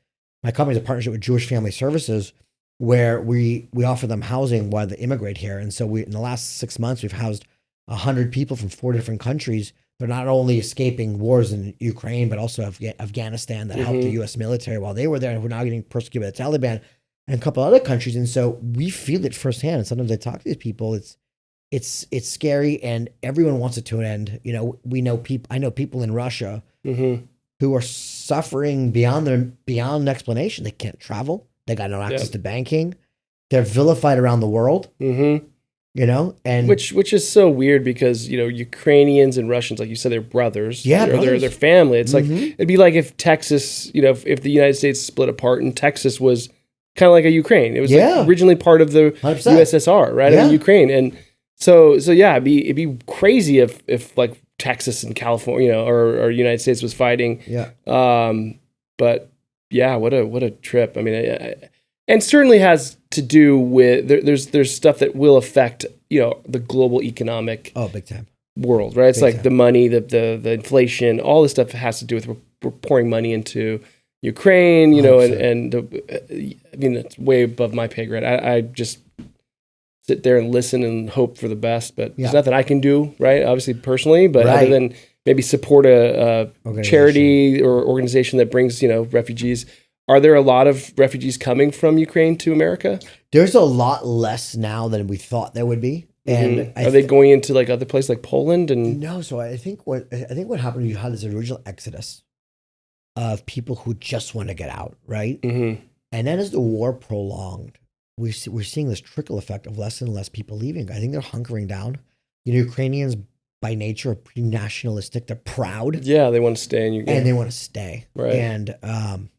my company's a partnership with Jewish Family Services, where we offer them housing while they immigrate here. And so in the last 6 months, we've housed 100 people from 4 different countries. They're not only escaping wars in Ukraine, but also Afghanistan that helped the U.S. military while they were there, and we're now getting persecuted by the Taliban and a couple other countries. And so we feel it firsthand. And sometimes I talk to these people. It's scary, and everyone wants it to end. I know people in Russia who are suffering beyond explanation. They can't travel. They got no access to banking. They're vilified around the world. And which is so weird because Ukrainians and Russians, like you said, they're brothers. Yeah, they're family. It's like it'd be like if Texas, if the United States split apart and Texas was kind of like a Ukraine. It was like originally part of the 100%. USSR, right? I mean, Ukraine, and so it'd be crazy if like Texas and California, or United States was fighting. Yeah. But yeah, what a trip. I mean, and certainly has to do with there's stuff that will affect the global economic big time world, right? It's big like time. The money, the inflation, all this stuff has to do with we're pouring money into Ukraine, and I mean, it's way above my pay grade. I just sit there and listen and hope for the best, but there's nothing I can do, right? Obviously personally, but other than maybe support a charity or organization that brings, refugees. Are there a lot of refugees coming from Ukraine to America? There's a lot less now than we thought there would be. And are they going into like other places like Poland? And no, so I think what happened, you had this original exodus of people who just want to get out, right? Mm-hmm. And then as the war prolonged, we're seeing this trickle effect of less and less people leaving. I think they're hunkering down. Ukrainians by nature are pretty nationalistic. They're proud. Yeah, they want to stay in Ukraine. And they want to stay. Right. And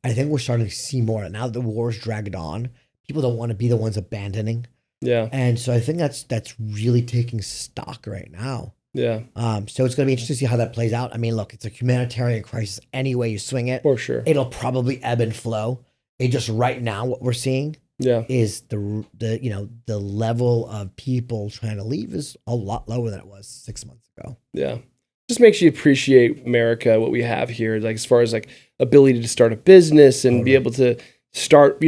I think we're starting to see more. Now that the war's dragged on, people don't want to be the ones abandoning. Yeah. And so I think that's really taking stock right now. Yeah. So it's going to be interesting to see how that plays out. I mean, look, it's a humanitarian crisis. Any way you swing it. For sure. It'll probably ebb and flow. It just right now, what we're seeing is the level of people trying to leave is a lot lower than it was 6 months ago. Yeah. Just makes you appreciate America, what we have here, like as far as like ability to start a business and be able to start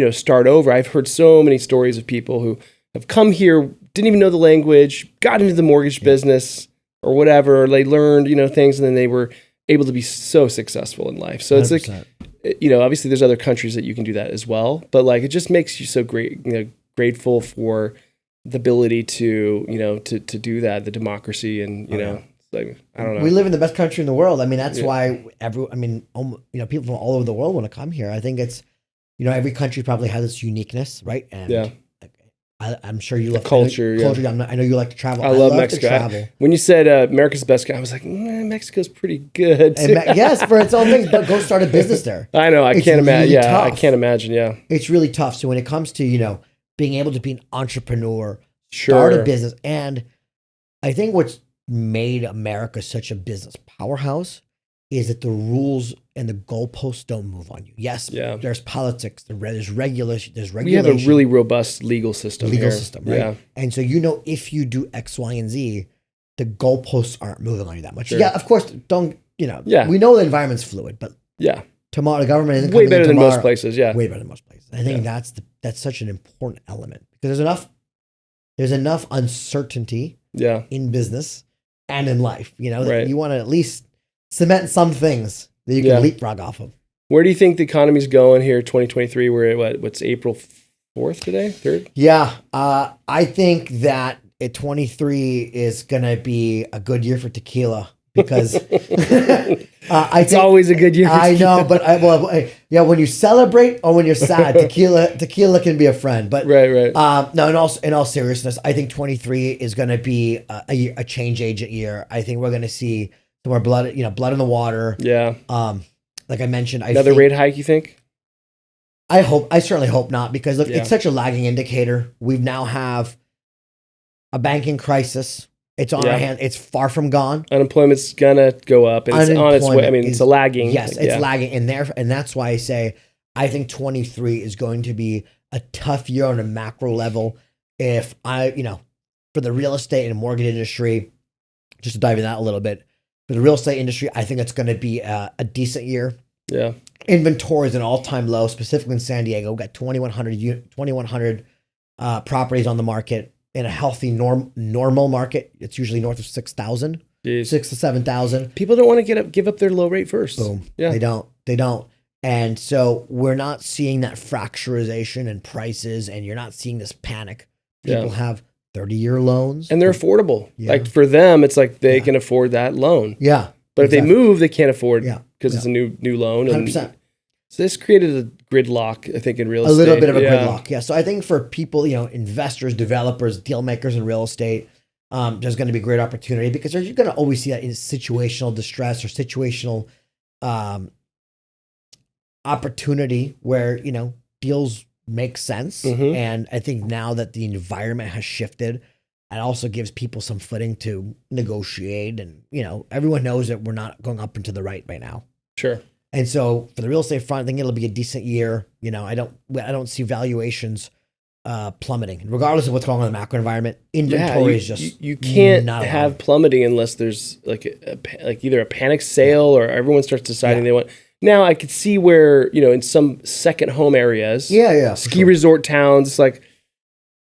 over. I've heard so many stories of people who have come here, didn't even know the language, got into the mortgage business or whatever. They learned, things, and then they were able to be so successful in life. So it's 100%. like, obviously there's other countries that you can do that as well, but like, it just makes you so great, grateful for the ability to, to do that, the democracy and, like, I don't know. We live in the best country in the world. I mean, that's why people from all over the world want to come here. I think it's, every country probably has its uniqueness, right? And I'm sure you love culture. Culture. I know you like to travel. I love Mexico. To travel. When you said America's best guy, I was like, Mexico's pretty good. Yes, for its own thing. But go start a business there. I know. I can't imagine. Really Yeah, I tough. can't imagine. Yeah, it's really tough. So when it comes to being able to be an entrepreneur, start a business, and I think what's made America such a business powerhouse is that the rules and the goalposts don't move on you. Yes, there's politics, there's regulation. We have a really robust legal system. Right? Yeah. And so if you do X, Y, and Z, the goalposts aren't moving on you that much. Sure. Yeah, of course, we know the environment's fluid, but tomorrow the government isn't way better than most places. Yeah, way better than most places. I think that's such an important element because there's enough uncertainty in business and in life. That you want to at least cement some things that you can leapfrog off of. Where do you think the economy's going here, 2023? We're at what's April 4th today? 3rd? Yeah. I think that 23 is going to be a good year for tequila because it's always a good year for tequila. I know, but when you celebrate or when you're sad, tequila can be a friend. But right. No, in all seriousness, I think 23 is going to be a change agent year. I think we're going to see some more blood in the water. Yeah. Like I mentioned, another rate hike, you think? I certainly hope not, because look, it's such a lagging indicator. We now have a banking crisis. It's on our hands. It's far from gone. Unemployment's gonna go up, and it's on its way. I mean, it's a lagging. Yes, it's lagging, and that's why I say I think 23 is going to be a tough year on a macro level. If for the real estate and mortgage industry, just to dive into that a little bit. For the real estate industry, I think it's going to be a decent year. Yeah. Inventory is an all-time low, specifically in San Diego. We've got 2,100 properties on the market. In a healthy normal market, it's usually north of 6,000, 6,000 to 7,000. People don't want to give up their low rate first. Boom. Yeah. They don't. And so we're not seeing that fracturization in prices, and you're not seeing this panic. People have 30-year loans. And they're affordable. Yeah. Like for them, it's like they can afford that loan. Yeah. But if they move, they can't afford because it's a new loan. 100%. So this created a gridlock, I think, in real estate. A little bit of a gridlock, yeah. So I think for people, investors, developers, deal makers in real estate, there's going to be great opportunity because you're going to always see that in situational distress or situational opportunity where, deals make sense. Mm-hmm. And I think now that the environment has shifted, it also gives people some footing to negotiate. And, everyone knows that we're not going up and to the right now. Sure. And so for the real estate front, I think it'll be a decent year. I don't see valuations plummeting, regardless of what's going on in the macro environment. Inventory is just you can't have plummeting unless there's like either a panic sale or everyone starts deciding they want. Now I could see where in some second home areas, ski resort towns, it's like,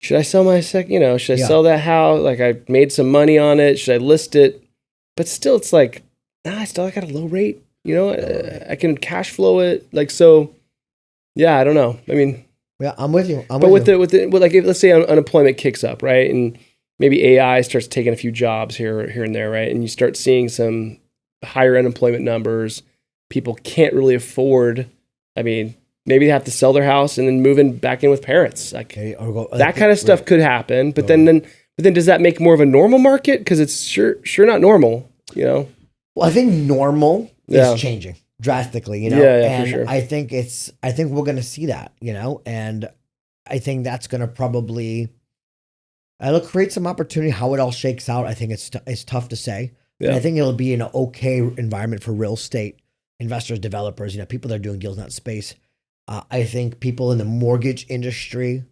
should I sell my second? Should I sell that house? Like I made some money on it. Should I list it? But still, it's like, I got a low rate. I can cash flow it. Like, so, I don't know. I mean, I'm with you. Let's say unemployment kicks up, right? And maybe AI starts taking a few jobs here and there, right? And you start seeing some higher unemployment numbers. People can't really afford. I mean, maybe they have to sell their house and then move back in with parents. Like that kind of stuff could happen. But then does that make more of a normal market? Because it's sure not normal. Well, I think normal is changing drastically, and for sure. I think we're going to see that, and I think that's going to probably, it'll create some opportunity. How it all shakes out, I think it's tough to say. Yeah. And I think it'll be an okay environment for real estate investors, developers, people that are doing deals in that space. I think people in the mortgage industry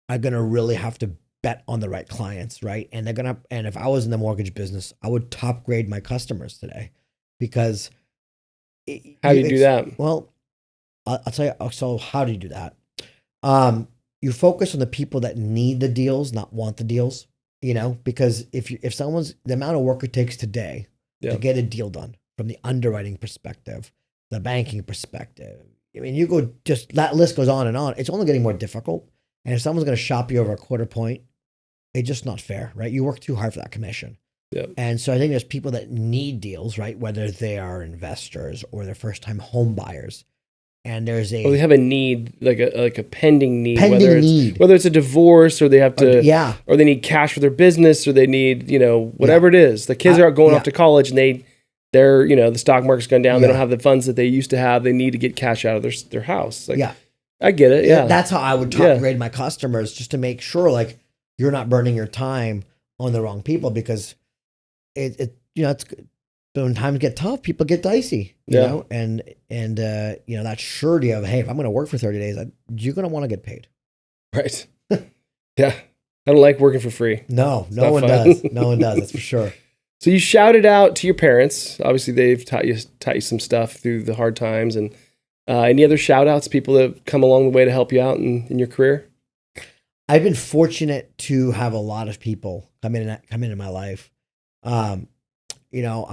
are going to really have to bet on the right clients, right? And and if I was in the mortgage business, I would top grade my customers today, because how do you do that? Well, I'll tell you. So how do you do that? You focus on the people that need the deals, not want the deals. Because if the amount of work it takes today to get a deal done, from the underwriting perspective, the banking perspective. I mean, you go just that list goes on and on. It's only getting more difficult. And if someone's going to shop you over a quarter point, it's just not fair, right? You work too hard for that commission. Yep. And so I think there's people that need deals, right? Whether they are investors or they're first time home buyers. And there's Or they have a need, like a pending need, whether need. It's a divorce or they have to, or they need cash for their business or they need, whatever it is. The kids are going off to college and they're the stock market's gone down. They don't have the funds that they used to have. They need to get cash out of their house. Like, I get it. Yeah. That's how I would top grade my customers, just to make sure like you're not burning your time on the wrong people, because it's when times get tough, people get dicey, you know, and that surety of, hey, if I'm going to work for 30 days, you're going to want to get paid. Right. Yeah. I don't like working for free. No one does. No one does. That's for sure. So you shouted out to your parents. Obviously, they've taught you some stuff through the hard times. And any other shout outs, people that have come along the way to help you out in your career? I've been fortunate to have a lot of people come into my life. I'm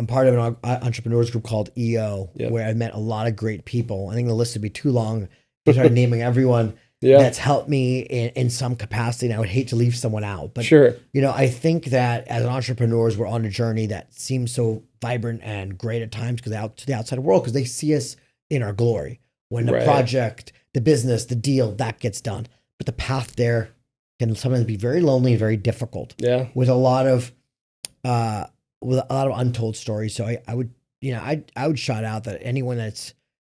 part of an entrepreneurs group called EO, where I've met a lot of great people. I think the list would be too long to start naming everyone that's helped me in some capacity. And I would hate to leave someone out. But, sure. I think that as entrepreneurs, we're on a journey that seems so vibrant and great at times to the outside world, because they see us in our glory. When the project, the business, the deal, that gets done. But the path there can sometimes be very lonely and very difficult. Yeah. With a lot of untold stories. So I would shout out that anyone that's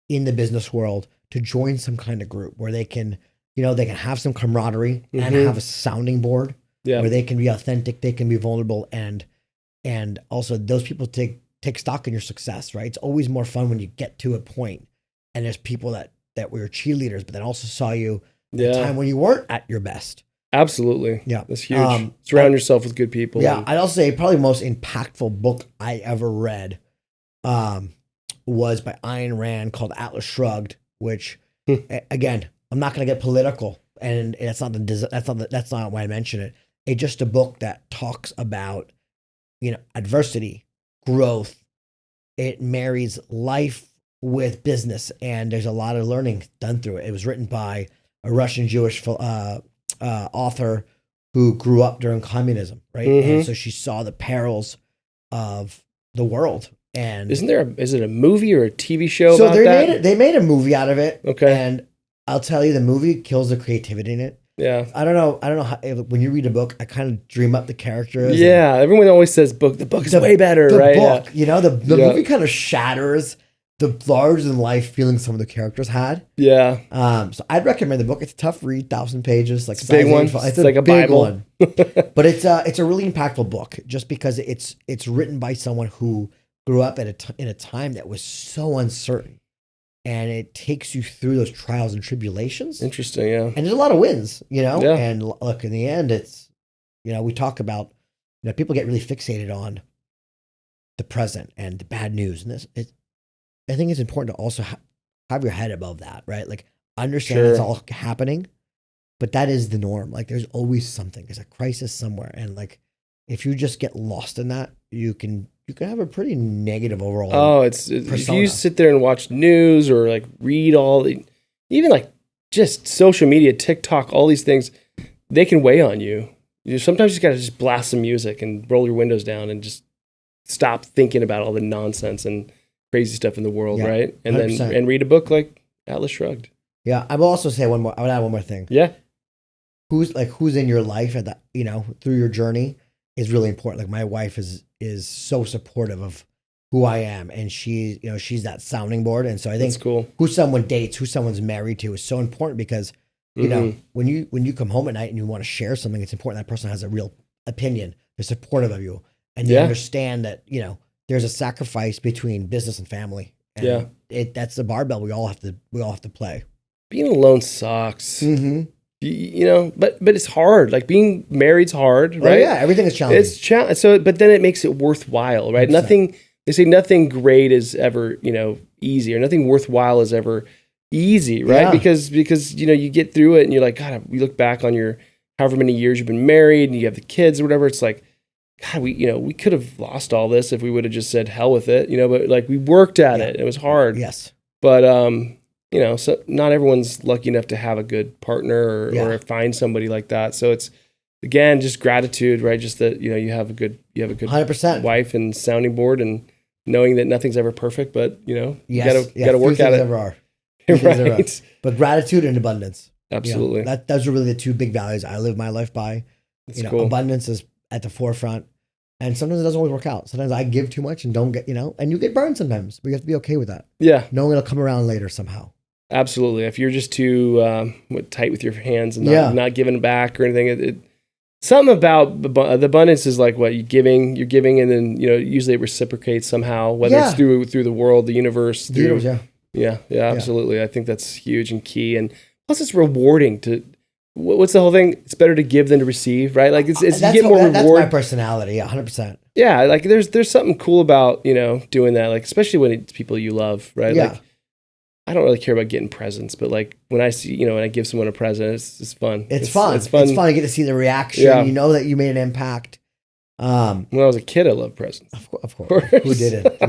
in the business world to join some kind of group where they can have some camaraderie and have a sounding board where they can be authentic, they can be vulnerable, and also those people take stock in your success, right? It's always more fun when you get to a point and there's people that were cheerleaders, but then also saw you at a time when you weren't at your best. Absolutely. Yeah. That's huge. Surround yourself with good people. Yeah. I'd also say probably the most impactful book I ever read was by Ayn Rand, called Atlas Shrugged, which again, I'm not going to get political, and that's not why I mention it. It's just a book that talks about, adversity, growth. It marries life with business, and there's a lot of learning done through it. It was written by a Russian Jewish author who grew up during communism, right? And so she saw the perils of the world. And is it a movie or a TV show about that? They made a movie out of it. Okay. And I'll tell you, the movie kills the creativity in it. Yeah. I don't know how, when you read a book, I kind of dream up the characters. Yeah. Everyone always says the book is way better, right? Book, the movie kind of shatters the larger than life feeling some of the characters had. Yeah. So I'd recommend the book. It's a tough read, 1,000 pages, like it's a big one. It's like a big Bible. One. But it's a really impactful book, just because it's written by someone who grew up in a time that was so uncertain, and it takes you through those trials and tribulations. Interesting, yeah. And there's a lot of wins, Yeah. And look, in the end, it's we talk about people get really fixated on the present and the bad news, and I think it's important to also have your head above that, right? Like, understand it's all happening, but that is the norm. Like, there's always something. There's a crisis somewhere, and like, if you just get lost in that, you can have a pretty negative overall. Oh, if you sit there and watch news or like read even like just social media, TikTok, all these things, they can weigh on you. Sometimes you just got to just blast some music and roll your windows down and just stop thinking about all the nonsense and crazy stuff in the world, right? And 100%. then read a book like Atlas Shrugged. Yeah, I will also say I would add one more thing. Yeah. Who's in your life at that, through your journey is really important. Like, my wife is so supportive of who I am, and she's that sounding board. And so I think that's cool. Who someone dates, who someone's married to is so important, because when you come home at night and you want to share something, it's important that person has a real opinion. They're supportive of you, and they understand that there's a sacrifice between business and family. And that's the barbell we all have to play. Being alone sucks. Mm-hmm. But it's hard. Like, being married's hard, right? Oh, yeah, everything is challenging. It's challenging. So, but then it makes it worthwhile, right? 100%. They say nothing great is ever, easy, or nothing worthwhile is ever easy, right? Yeah. Because you get through it and you're like, God, you look back on your however many years you've been married and you have the kids or whatever. It's like, God, we could have lost all this if we would have just said hell with it, but like we worked at it. It was hard. Yes. But, so not everyone's lucky enough to have a good partner or find somebody like that. So it's, again, just gratitude, right? Just that, you have a good 100% wife and sounding board, and knowing that nothing's ever perfect, but you yes. gotta work at it. Ever are. Right. But gratitude and abundance. Absolutely. Those are really the two big values I live my life by. That's cool. Abundance is at the forefront. And sometimes it doesn't always work out. Sometimes I give too much and don't get, and you get burned sometimes, but you have to be okay with that. Yeah. Knowing it'll come around later somehow. Absolutely. If you're just too tight with your hands and not giving back or anything, something about the abundance is like what you're giving, and then, usually it reciprocates somehow, whether it's through the world, the universe. Yeah, absolutely. I think that's huge and key. And plus it's rewarding what's the whole thing? It's better to give than to receive, right? Like you get more reward. That's my personality, 100%. Yeah, like there's something cool about, doing that, like especially when it's people you love, right? Yeah. Like I don't really care about getting presents, but like when I see, when I give someone a present, it's fun. It's fun. It's fun to get to see the reaction. Yeah. You know that you made an impact. When I was a kid, I loved presents. Of course. Who didn't?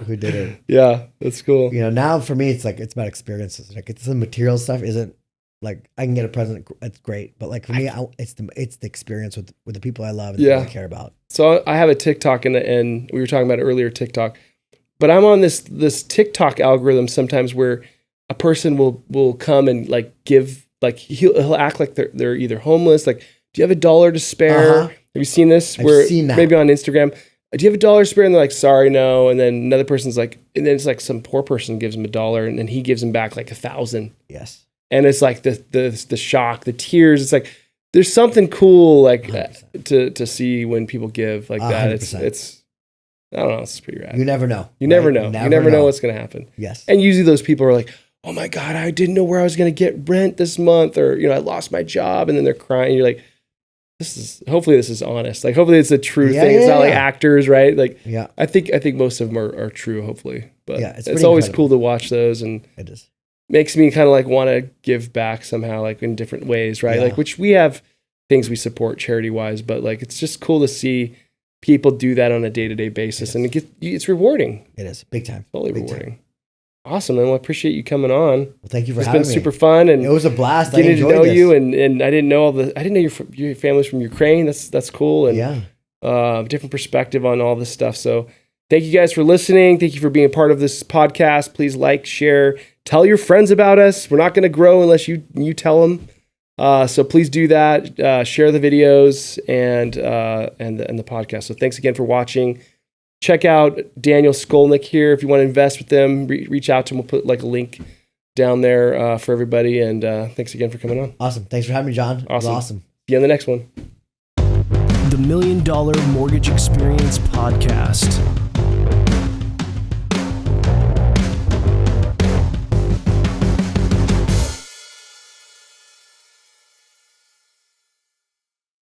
Who didn't? Yeah, that's cool. Now for me, it's about experiences. Like it's the material stuff isn't like I can get a present. That's great, but like for me, it's the experience with the people I love and the people I care about. So I have a TikTok, and we were talking about it earlier, TikTok. But I'm on this TikTok algorithm sometimes where a person will come and like give, like he'll act like they're either homeless. Like, do you have $1 to spare? Have you seen this? I've seen that. Maybe on Instagram. Do you have $1 to spare? And they're like, sorry, no. And then another person's like, and then it's like some poor person gives him $1, and then he gives him back like 1,000. Yes. And it's like the shock, the tears. It's like there's something cool like to see when people give like that. 100%. It's I don't know. It's pretty rad. You never know. You never know. You never know what's going to happen. Yes. And usually those people are like, oh my God, I didn't know where I was going to get rent this month, or, I lost my job, and then they're crying. You're like, hopefully this is honest. Like, hopefully it's a true thing. It's not like actors, right? Like, I think most of them are true, hopefully. But it's always cool to watch those, and it is. Makes me kind of like want to give back somehow, like in different ways, right? Like, which we have things we support charity wise, but like, it's just cool to see people do that on a day-to-day basis, and it's rewarding. It is big time. Totally rewarding. Time. Awesome, man. Well, I appreciate you coming on. Well, thank you for having me. It's been super fun, and it was a blast. Getting to know you, and I didn't know I didn't know your family's from Ukraine. That's cool, and different perspective on all this stuff. So, thank you guys for listening. Thank you for being a part of this podcast. Please like, share, tell your friends about us. We're not going to grow unless you tell them. So please do that. Share the videos and the podcast. So thanks again for watching. Check out Daniel Shkolnik here. If you want to invest with them, reach out to him. We'll put like a link down there for everybody. And thanks again for coming on. Awesome. Thanks for having me, John. It was awesome. See you on the next one. The $1 Million Mortgage Experience Podcast.